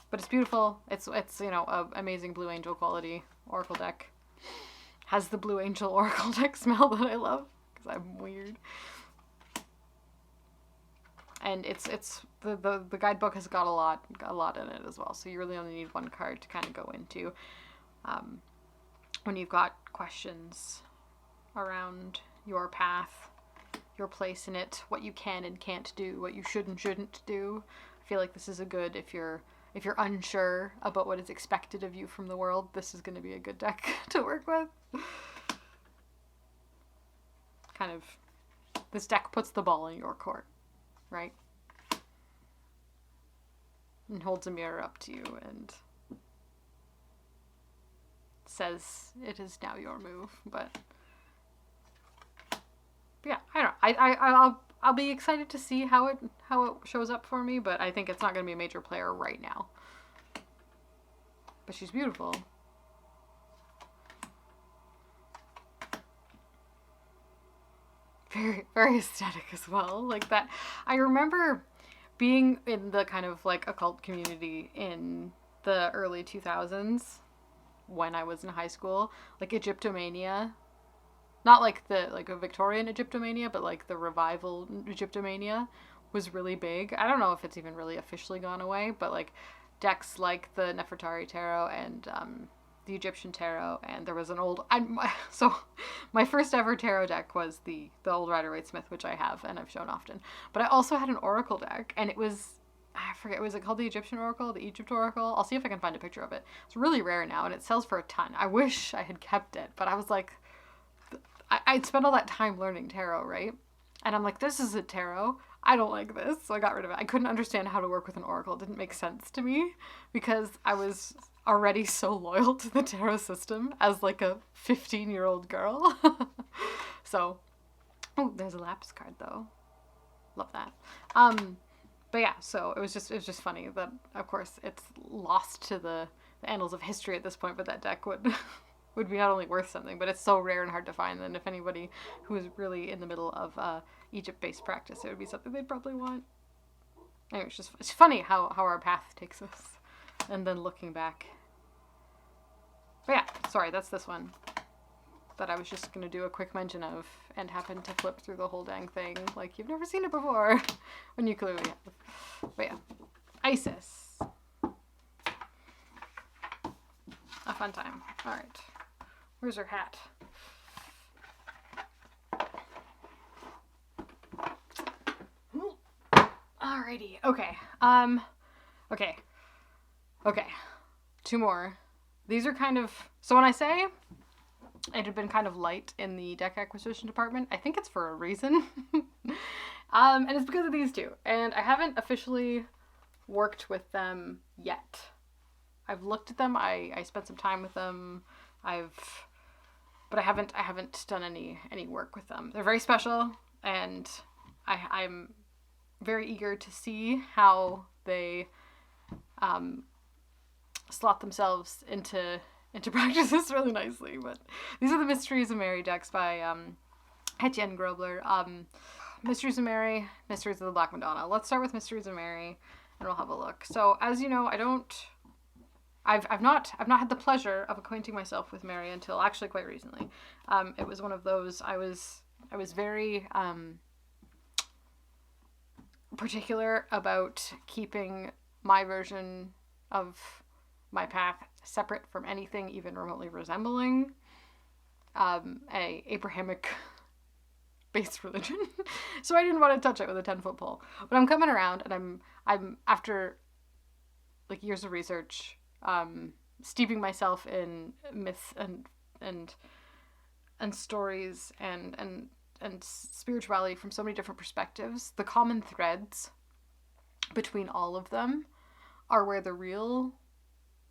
But it's beautiful. It's a amazing Blue Angel quality Oracle deck. Has the Blue Angel Oracle deck smell that I love because I'm weird. And it's the guidebook has got a lot in it as well. So you really only need one card to kind of go into when you've got questions around your path, your place in it, what you can and can't do, what you should and shouldn't do. I feel like this is a good, if you're unsure about what is expected of you from the world, this is going to be a good deck to work with. Kind of, this deck puts the ball in your court, right? And holds a mirror up to you, and says it is now your move. But yeah, I don't know. I'll be excited to see how it shows up for me, but I think it's not going to be a major player right now. But she's beautiful. Very, very aesthetic as well. Like that. I remember being in the kind of like occult community in the early 2000s when I was in high school. Like Egyptomania. Not like a Victorian Egyptomania, but like the revival Egyptomania was really big. I don't know if it's even really officially gone away, but like decks like the Nefertari Tarot and the Egyptian Tarot, and there was an old... So my first ever tarot deck was the old Rider-Waite-Smith, which I have and I've shown often. But I also had an oracle deck, and it was... I forget, was it called the Egyptian Oracle? The Egypt Oracle? I'll see if I can find a picture of it. It's really rare now, and it sells for a ton. I wish I had kept it, but I was like... I'd spent all that time learning tarot, right? And I'm like, this is a tarot. I don't like this. So I got rid of it. I couldn't understand how to work with an oracle. It didn't make sense to me because I was already so loyal to the tarot system as like a 15-year-old girl. So, oh, there's a lapis card though. Love that. But yeah, so it was just funny that, of course, it's lost to the annals of history at this point, but that deck would be not only worth something, but it's so rare and hard to find that if anybody who is really in the middle of Egypt-based practice, it would be something they'd probably want. Anyway, it's funny how our path takes us, and then looking back. But yeah, sorry, that's this one that I was just going to do a quick mention of and happened to flip through the whole dang thing like you've never seen it before, when you clearly have. But yeah, Isis. A fun time. All right. Where's her hat? Alrighty. Okay. Okay. Two more. These are kind of... So when I say it had been kind of light in the deck acquisition department, I think it's for a reason. And it's because of these two. And I haven't officially worked with them yet. I've looked at them. I spent some time with them. But I haven't done any work with them. They're very special, and I'm very eager to see how they slot themselves into practices really nicely. But these are the Mysteries of Mary decks by Etienne Grobler. Mysteries of Mary, Mysteries of the Black Madonna. Let's start with Mysteries of Mary, and we'll have a look. So as you know, I've not had the pleasure of acquainting myself with Mary until actually quite recently. It was one of those I was very particular about keeping my version of my path separate from anything even remotely resembling a Abrahamic based religion. So I didn't want to touch it with a 10-foot pole. But I'm coming around, and I'm after like years of research, steeping myself in myths and stories and spirituality from so many different perspectives. The common threads between all of them are where the real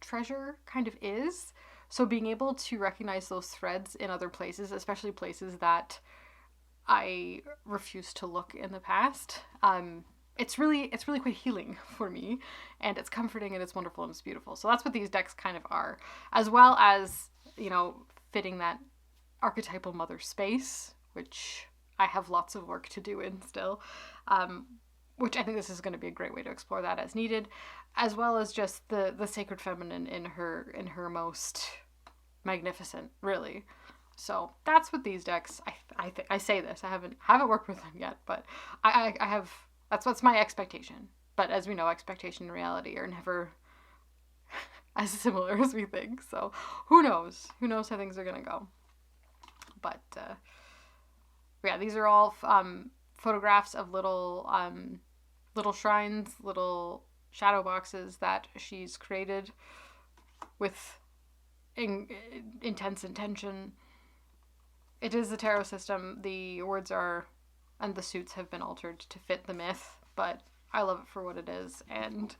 treasure kind of is. So being able to recognize those threads in other places, especially places that I refuse to look in the past, it's really quite healing for me, and it's comforting, and it's wonderful, and it's beautiful. So that's what these decks kind of are, as well as, you know, fitting that archetypal mother space, which I have lots of work to do in still, which I think this is going to be a great way to explore that as needed, as well as just the sacred feminine in her most magnificent, really. So that's what these decks. I say this. I haven't worked with them yet, but I have. That's what's my expectation. But as we know, expectation and reality are never as similar as we think. So who knows? Who knows how things are gonna go? But yeah, these are all photographs of little shrines, little shadow boxes that she's created with intense intention. It is the tarot system. The words are, and the suits have been altered to fit the myth, but I love it for what it is. And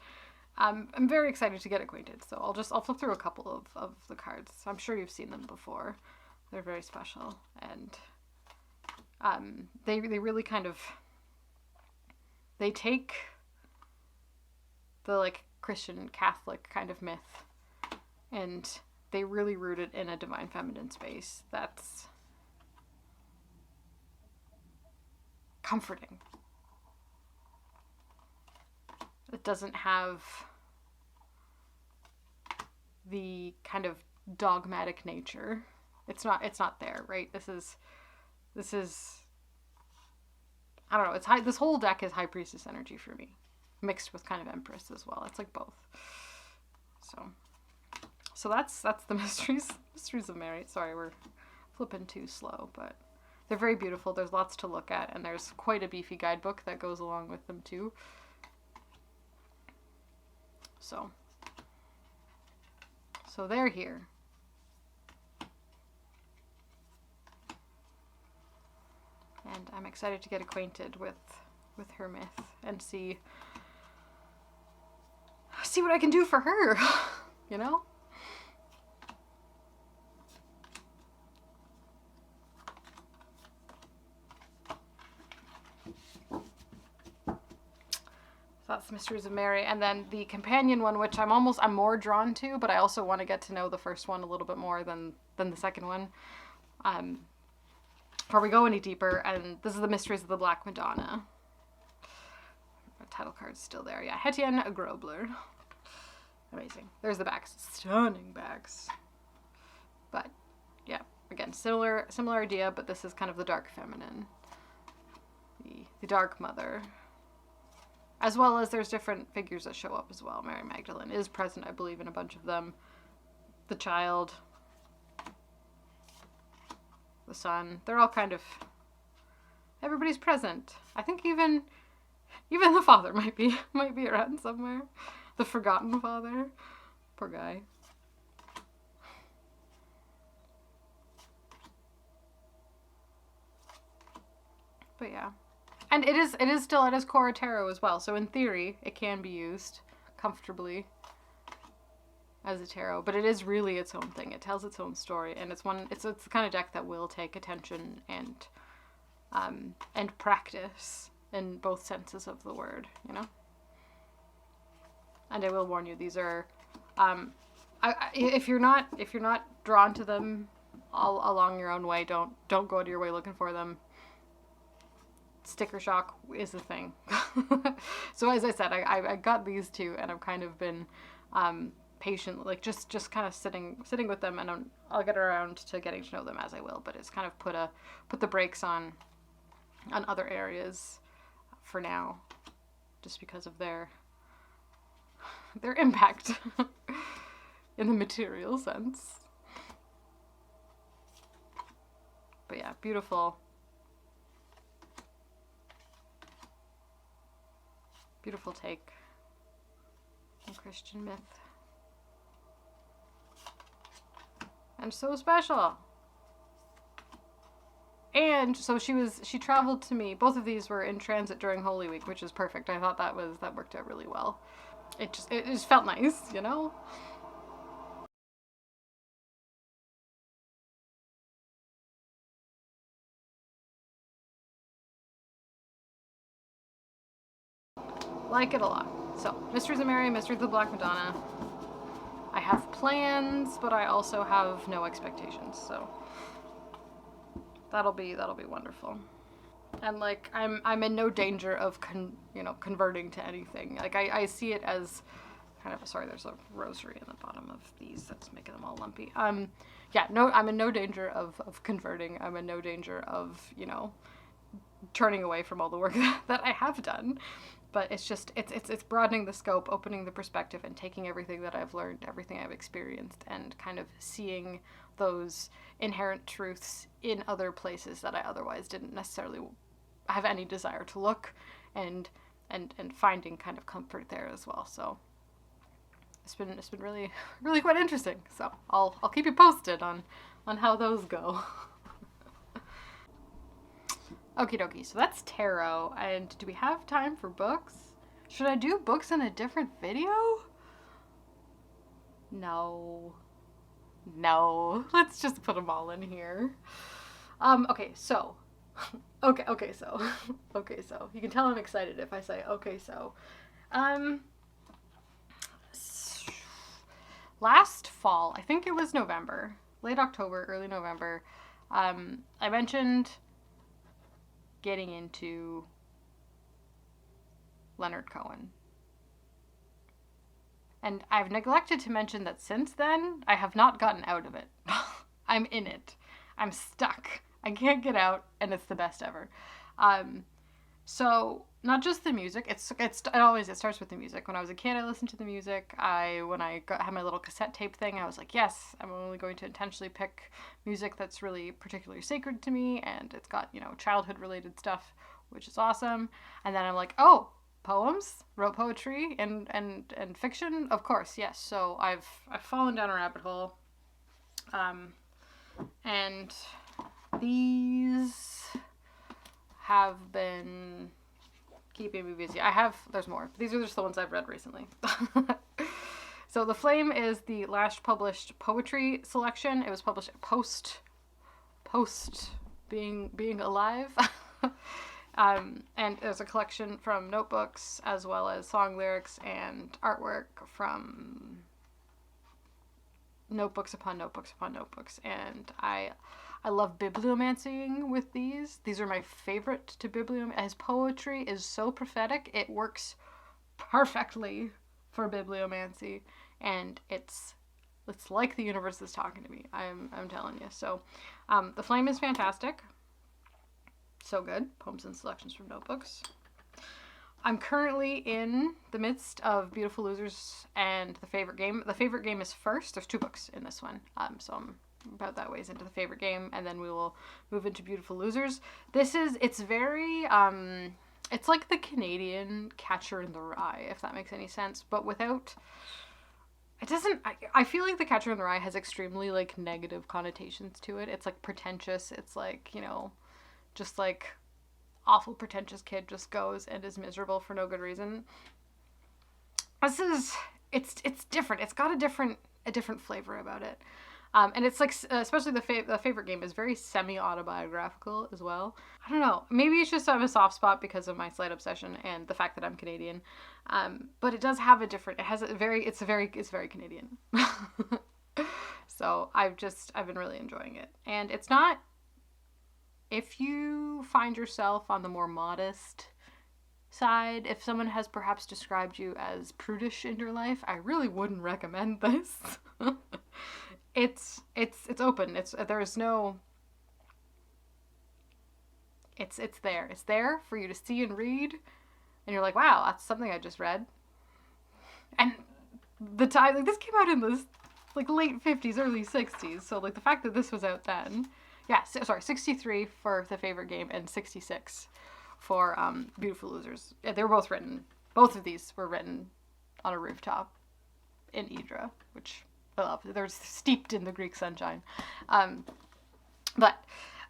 I'm very excited to get acquainted. So I'll flip through a couple of the cards. I'm sure you've seen them before. They're very special, and they really kind of, they take the like Christian Catholic kind of myth, and they really root it in a divine feminine space that's comforting. It doesn't have the kind of dogmatic nature. It's not there, right? This is I don't know, it's high, this whole deck is High Priestess energy for me, mixed with kind of Empress as well. It's like both. So that's the mysteries of Mary. Sorry, we're flipping too slow, but they're very beautiful. There's lots to look at, and there's quite a beefy guidebook that goes along with them too. So they're here. And I'm excited to get acquainted with her myth and see what I can do for her, you know? So that's Mysteries of Mary, and then the companion one, which I'm more drawn to, but I also want to get to know the first one a little bit more than the second one. Before we go any deeper, and this is the Mysteries of the Black Madonna. My title card's still there. Yeah, Hettienne Grobler. Amazing. There's the backs. Stunning backs. But yeah, again, similar idea, but this is kind of the dark feminine, the dark mother. As well as there's different figures that show up as well. Mary Magdalene is present, I believe, in a bunch of them. The child, the son, they're all kind of, everybody's present. I think even the father might be around somewhere. The forgotten father. Poor guy. But yeah. And it is still at its core a tarot as well. So in theory, it can be used comfortably as a tarot, but it is really its own thing. It tells its own story, and it's the kind of deck that will take attention and practice in both senses of the word, you know. And I will warn you, these are, if you're not drawn to them all along your own way, don't go out of your way looking for them. Sticker shock is a thing. So as I said, I got these two, and I've kind of been patient, like just kind of sitting with them, and I'll get around to getting to know them as I will. But it's kind of put the brakes on other areas for now, just because of their impact in the material sense. But yeah, beautiful. Beautiful take on Christian myth. And so special. And so she traveled to me. Both of these were in transit during Holy Week, which is perfect. I thought that worked out really well. It just felt nice, you know? Like it a lot. So, Mysteries of Mary, Mysteries of the Black Madonna. I have plans, but I also have no expectations, so that'll be wonderful. And like I'm in no danger of converting to anything. Like I see it as kind of sorry, there's a rosary in the bottom of these that's making them all lumpy. Yeah, no, I'm in no danger of converting. I'm in no danger of, turning away from all the work that I have done. But it's just, it's broadening the scope, opening the perspective, and taking everything that I've learned, everything I've experienced, and kind of seeing those inherent truths in other places that I otherwise didn't necessarily have any desire to look, and finding kind of comfort there as well. So it's been really, really quite interesting. So I'll keep you posted on how those go. Okie dokie, so that's tarot, and do we have time for books? Should I do books in a different video? No. No. Let's just put them all in here. Okay, so. Okay, so. Okay, so. You can tell I'm excited if I say, okay, so. Um, Last fall, I think it was November, late October, early November, I mentioned getting into Leonard Cohen. And I've neglected to mention that since then, I have not gotten out of it. I'm in it. I'm stuck. I can't get out, and it's the best ever. Um, So not just the music. It starts with the music. When I was a kid, I listened to the music. Had my little cassette tape thing, I was like, yes, I'm only going to intentionally pick music that's really particularly sacred to me, and it's got childhood related stuff, which is awesome. And then I'm like, oh, poems, wrote poetry and fiction, of course, yes. So I've fallen down a rabbit hole, and these have been keeping me busy. There's more. These are just the ones I've read recently. So The Flame is the last published poetry selection. It was published post being alive. And there's a collection from notebooks as well as song lyrics and artwork from notebooks upon notebooks upon notebooks. And I love bibliomancying with these. These are my favorite to bibliomancy. His poetry is so prophetic. It works perfectly for bibliomancy, and it's like the universe is talking to me. I'm telling you. So, The Flame is fantastic. So good. Poems and selections from notebooks. I'm currently in the midst of Beautiful Losers and The Favorite Game. The Favorite Game is first. There's 2 books in this one. So I'm about that ways into The Favorite Game, and then we will move into Beautiful Losers. It's very, it's like the Canadian Catcher in the Rye, if that makes any sense, but without, it doesn't, I feel like the Catcher in the Rye has extremely, like, negative connotations to it. It's, like, pretentious. It's, like, just, like, awful pretentious kid just goes and is miserable for no good reason. It's different. It's got a different flavor about it. And it's like, especially the Favorite Game is very semi-autobiographical as well. I don't know. Maybe it's just I have a soft spot because of my slight obsession and the fact that I'm Canadian. But it does have it's very Canadian. So I've been really enjoying it. And it's not, if you find yourself on the more modest side, if someone has perhaps described you as prudish in your life, I really wouldn't recommend this. It's open. It's there. It's there for you to see and read, and you're like, wow, that's something I just read. And the time, like, this came out in the late 50s, early 60s, so like the fact that this was out then, 63 for The Favorite Game and 66 for Beautiful Losers. Yeah, they were both of these were written on a rooftop in Idra, which I love. They're steeped in the Greek sunshine. But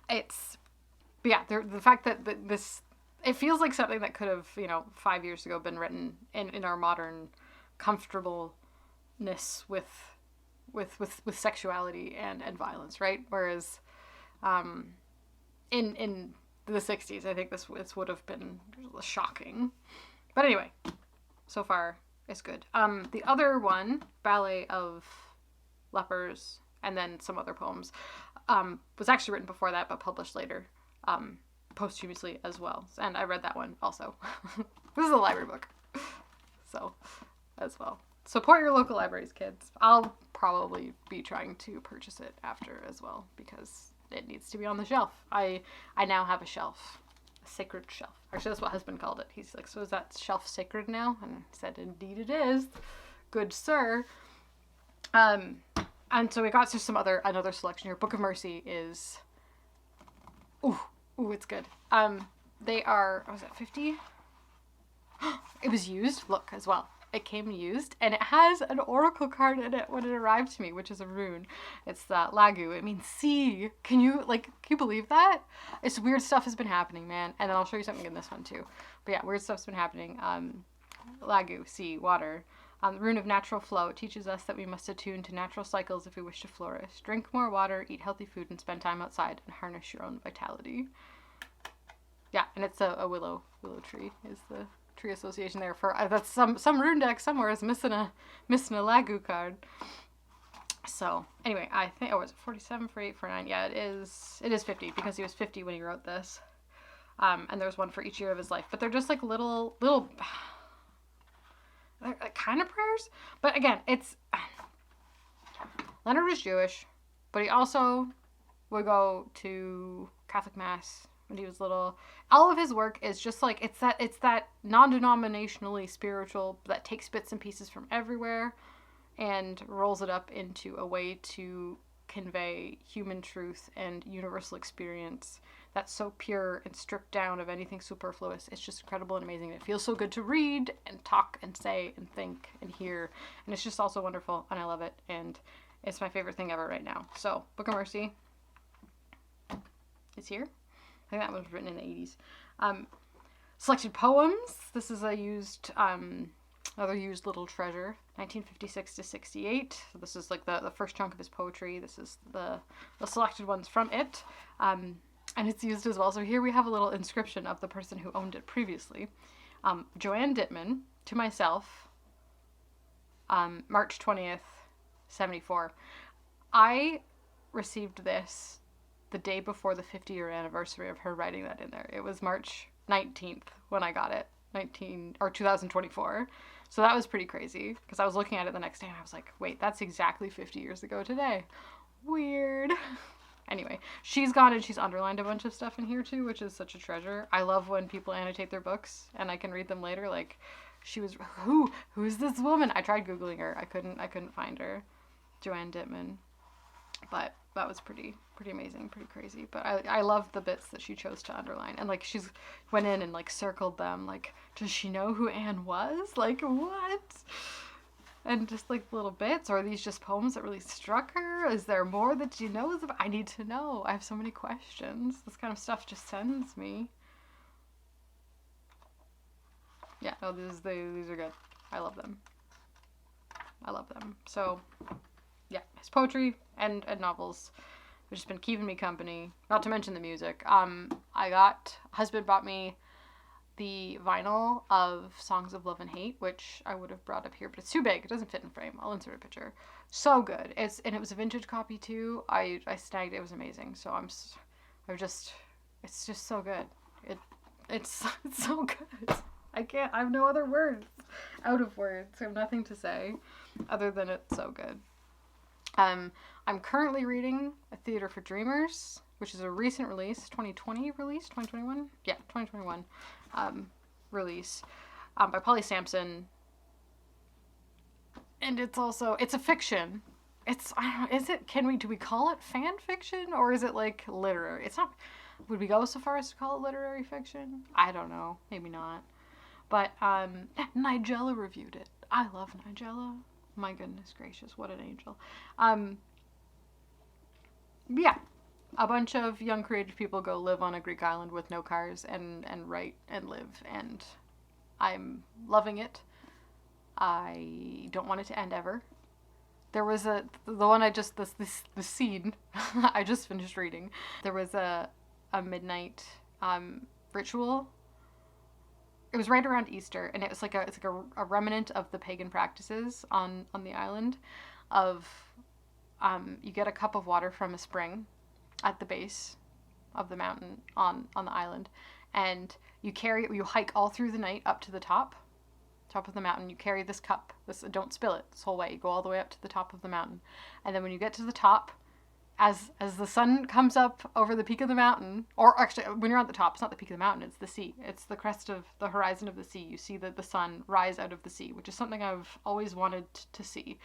the fact that this, it feels like something that could have, 5 years ago been written in our modern comfortableness with sexuality and violence, right? Whereas in the 60s, I think this would have been shocking. But anyway, so far it's good. The other one, Ballet of Lepers, and then some other poems, was actually written before that, but published later, posthumously as well. And I read that one also. This is a library book, so as well. Support your local libraries, kids. I'll probably be trying to purchase it after as well, because it needs to be on the shelf. I now have a shelf. A sacred shelf. Actually, that's what husband called it. He's like, so is that shelf sacred now? And I said, indeed it is. Good sir. And so we got to another selection here. Book of Mercy is, ooh, it's good. They are, was it 50? It was used, look, as well. It came used, and it has an oracle card in it when it arrived to me, which is a rune. It's that Lagu. It means sea. Can you believe that? It's weird stuff has been happening, man. And then I'll show you something in this one too. But yeah, weird stuff's been happening. Lagu, sea, water. The rune of natural flow. It teaches us that we must attune to natural cycles if we wish to flourish. Drink more water, eat healthy food, and spend time outside and harness your own vitality. Yeah, and it's a willow tree is the tree association there. For that's some rune deck somewhere is missing a Lagu card. So anyway, I think was it 47 for 8 for 9? Yeah, it is 50 because he was 50 when he wrote this. And there's one for each year of his life, but they're just like little kind of prayers. But again, it's Leonard was Jewish, but he also would go to Catholic Mass when he was little. All of his work is just like it's that non-denominationally spiritual that takes bits and pieces from everywhere and rolls it up into a way to convey human truth and universal experience that's so pure and stripped down of anything superfluous. It's just incredible and amazing. It feels so good to read and talk and say and think and hear. And it's just also wonderful, and I love it. And it's my favorite thing ever right now. So, Book of Mercy is here. I think that one was written in the 80s. Selected poems. This is a used, another used little treasure. 1956 to 68. So this is like the first chunk of his poetry. This is the selected ones from it. And it's used as well. So here we have a little inscription of the person who owned it previously. Joanne Dittman, to myself, March 20th, 74. I received this the day before the 50-year anniversary of her writing that in there. It was March 19th when I got it, 2024. So that was pretty crazy because I was looking at it the next day and I was like, wait, that's exactly 50 years ago today. Weird. Anyway, she's gone and she's underlined a bunch of stuff in here too, which is such a treasure. I love when people annotate their books and I can read them later. Like, she was, who's this woman? I tried Googling her. I couldn't find her. Joanne Dittman. But that was pretty amazing, pretty crazy. But I love the bits that she chose to underline. And like, she's went in and like circled them. Like, does she know who Anne was? Like, what? And just like little bits, or are these just poems that really struck her? Is there more that she knows about? I need to know. I have so many questions. This kind of stuff just sends me. Yeah, no, these are good. I love them. So, yeah, his poetry and novels have just been keeping me company. Not to mention the music. Husband bought me the vinyl of Songs of Love and Hate, which I would have brought up here, but it's too big. It doesn't fit in frame. I'll insert a picture. So good. It was a vintage copy too. I snagged it. It was amazing. So it's just so good. It's so good. I have no other words. Out of words. I have nothing to say other than it's so good. I'm currently reading A Theater for Dreamers, which is a recent release, 2020 release, 2021? Yeah, 2021 release by Polly Sampson. And it's a fiction. Do we call it fan fiction or is it like literary? It's not, would we go so far as to call it literary fiction? I don't know, maybe not. But Nigella reviewed it. I love Nigella. My goodness gracious, what an angel. Yeah. A bunch of young creative people go live on a Greek island with no cars and write and live, and I'm loving it. I don't want it to end ever. There was the scene I just finished reading. There was a midnight ritual. It was right around Easter, and it's like a remnant of the pagan practices on the island of you get a cup of water from a spring at the base of the mountain on the island, and you hike all through the night up to the top of the mountain. You carry this cup. Don't spill it this whole way. You go all the way up to the top of the mountain, and then when you get to the top, as the sun comes up over the peak of the mountain, or actually when you're on the top, it's not the peak of the mountain, it's the sea. It's the crest of the horizon of the sea. You see the sun rise out of the sea, which is something I've always wanted to see.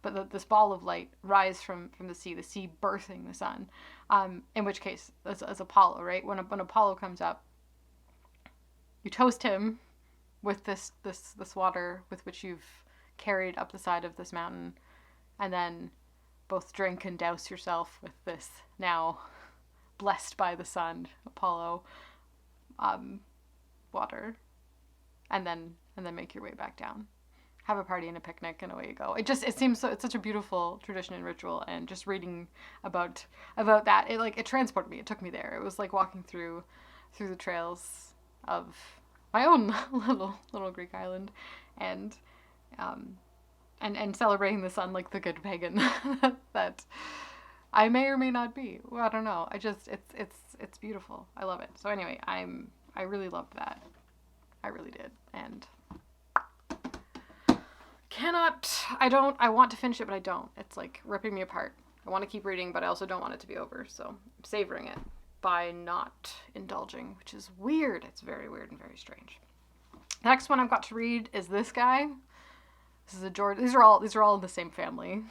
But this ball of light rise from the sea birthing the sun. In which case, as Apollo, right? When Apollo comes up, you toast him with this water with which you've carried up the side of this mountain, and then both drink and douse yourself with this now blessed by the sun, Apollo, water, and then make your way back down. have a party and a picnic, and away you go. It seems so. It's such a beautiful tradition and ritual, and just reading about that, it transported me. It took me there. It was like walking through the trails of my own little Greek island, and and celebrating the sun like the good pagan that I may or may not be. Well, I don't know. It's beautiful. I love it. So anyway, I really loved that. I really did, and I want to finish it, but I don't. It's like ripping me apart. I want to keep reading, but I also don't want it to be over, so I'm savoring it by not indulging, which is weird. It's very weird and very strange. The next one I've got to read is this guy. This is a George. These are all in the same family.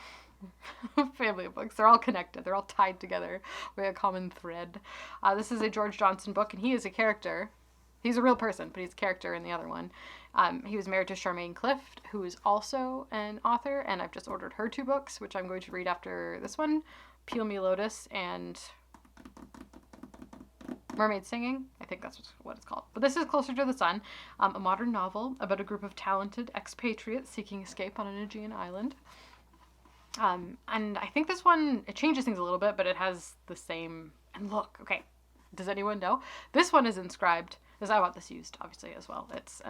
Family of books. They're all connected. They're all tied together by a common thread. This is a George Johnson book, and he is a character. He's a real person, but he's a character in the other one. He was married to Charmaine Clift, who is also an author, and I've just ordered her 2 books, which I'm going to read after this one, Peel Me Lotus and Mermaid Singing. I think that's what it's called. But this is Closer to the Sun, a modern novel about a group of talented expatriates seeking escape on an Aegean island. And I think this one, it changes things a little bit, but it has the same, and look, okay, does anyone know? This one is inscribed, because I bought this used, obviously, as well. It's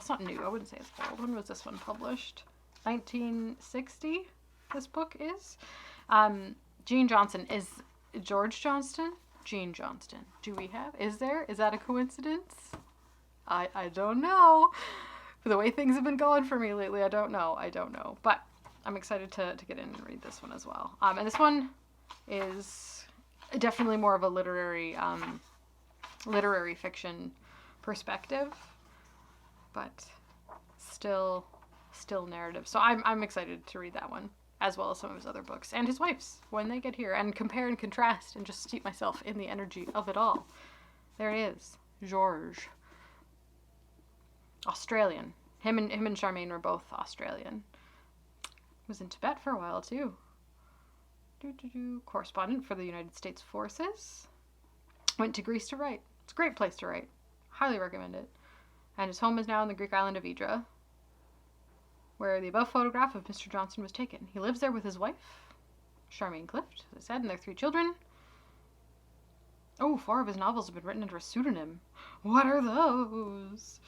not new. I wouldn't say it's old. When was this one published? 1960, this book is. Jean Johnston is George Johnston? Jean Johnston. Is that a coincidence? I don't know. For the way things have been going for me lately, I don't know. But I'm excited to get in and read this one as well. And this one is definitely more of a literary fiction perspective, but still narrative. So I'm excited to read that one, as well as some of his other books and his wife's when they get here, and compare and contrast and just steep myself in the energy of it all. There he is, George. Australian. Him and Charmaine were both Australian. Was in Tibet for a while too. Correspondent for the United States Forces. Went to Greece to write. It's a great place to write. Highly recommend it. And his home is now in the Greek island of Idra, where the above photograph of Mr. Johnson was taken. He lives there with his wife, Charmaine Clift, as I said, and their 3 children. Oh, 4 of his novels have been written under a pseudonym. What are those?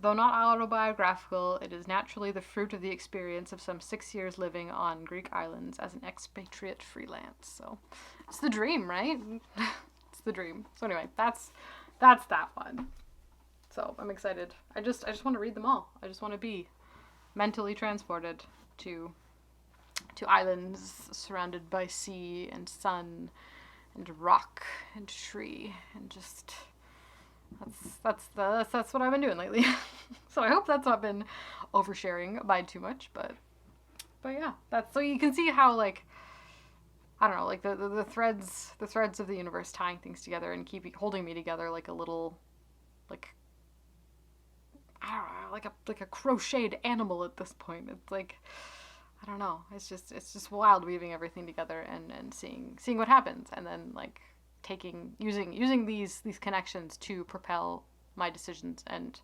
Though not autobiographical, it is naturally the fruit of the experience of some 6 years living on Greek islands as an expatriate freelance. So, it's the dream, right? It's the dream. So anyway, that's that one. So I'm excited. I just want to read them all. I just want to be mentally transported to islands surrounded by sea and sun and rock and tree, and just that's what I've been doing lately. So I hope that's not been oversharing by too much, but yeah, that's so you can see how, like, I don't know, like the threads of the universe tying things together and holding me together like a little, like, I don't know, like a crocheted animal at this point. It's like, I don't know. It's just wild weaving everything together and seeing what happens, and then like using these connections to propel my decisions and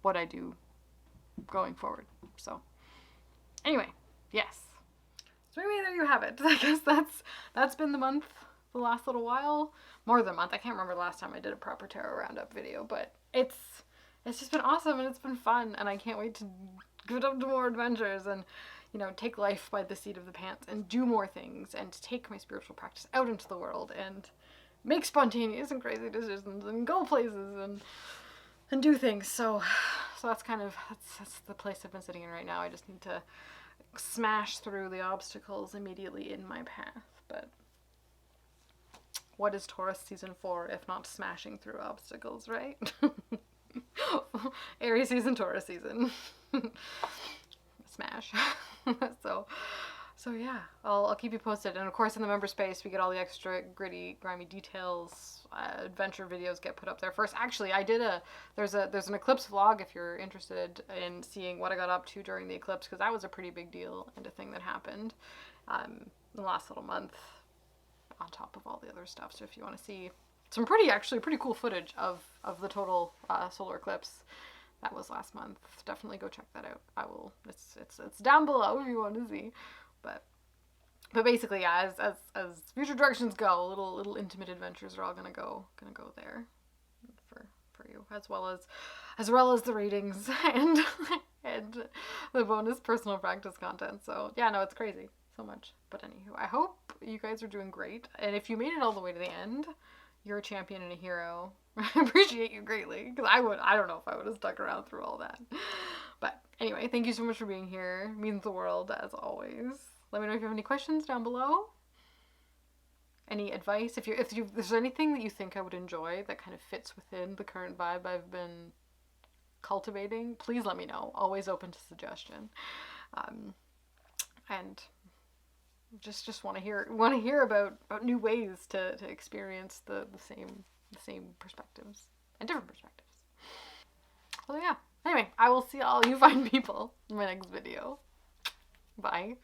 what I do going forward. So anyway, yes. So anyway, there you have it. I guess that's been the month, the last little while. More than a month. I can't remember the last time I did a proper tarot roundup video, but it's just been awesome, and it's been fun, and I can't wait to get up to more adventures and, you know, take life by the seat of the pants and do more things and take my spiritual practice out into the world and make spontaneous and crazy decisions and go places and do things. So that's the place I've been sitting in right now. I just need to smash through the obstacles immediately in my path. But what is Taurus season for if not smashing through obstacles, right? Aries season, Taurus season. Smash. So yeah, I'll keep you posted. And of course, in the member space, we get all the extra gritty, grimy details. Adventure videos get put up there first. Actually, there's an eclipse vlog if you're interested in seeing what I got up to during the eclipse, because that was a pretty big deal and a thing that happened in the last little month, on top of all the other stuff. So if you want to see some pretty cool footage of the total solar eclipse, That was last month. Definitely go check that out. I will. It's down below if you want to see. But basically, yeah, as future directions go, little intimate adventures are all gonna go there for you, as well as the readings and the bonus personal practice content. So yeah, no, it's crazy so much. But anywho, I hope you guys are doing great, and if you made it all the way to the end, you're a champion and a hero. I appreciate you greatly, because I don't know if I would have stuck around through all that. But anyway, thank you so much for being here. It means the world, as always. Let me know if you have any questions down below. Any advice? If there's anything that you think I would enjoy that kind of fits within the current vibe I've been cultivating, please let me know. Always open to suggestion. Um, and just want to hear about new ways to experience the same perspectives and different perspectives. So yeah. Anyway, I will see all you fine people in my next video. Bye.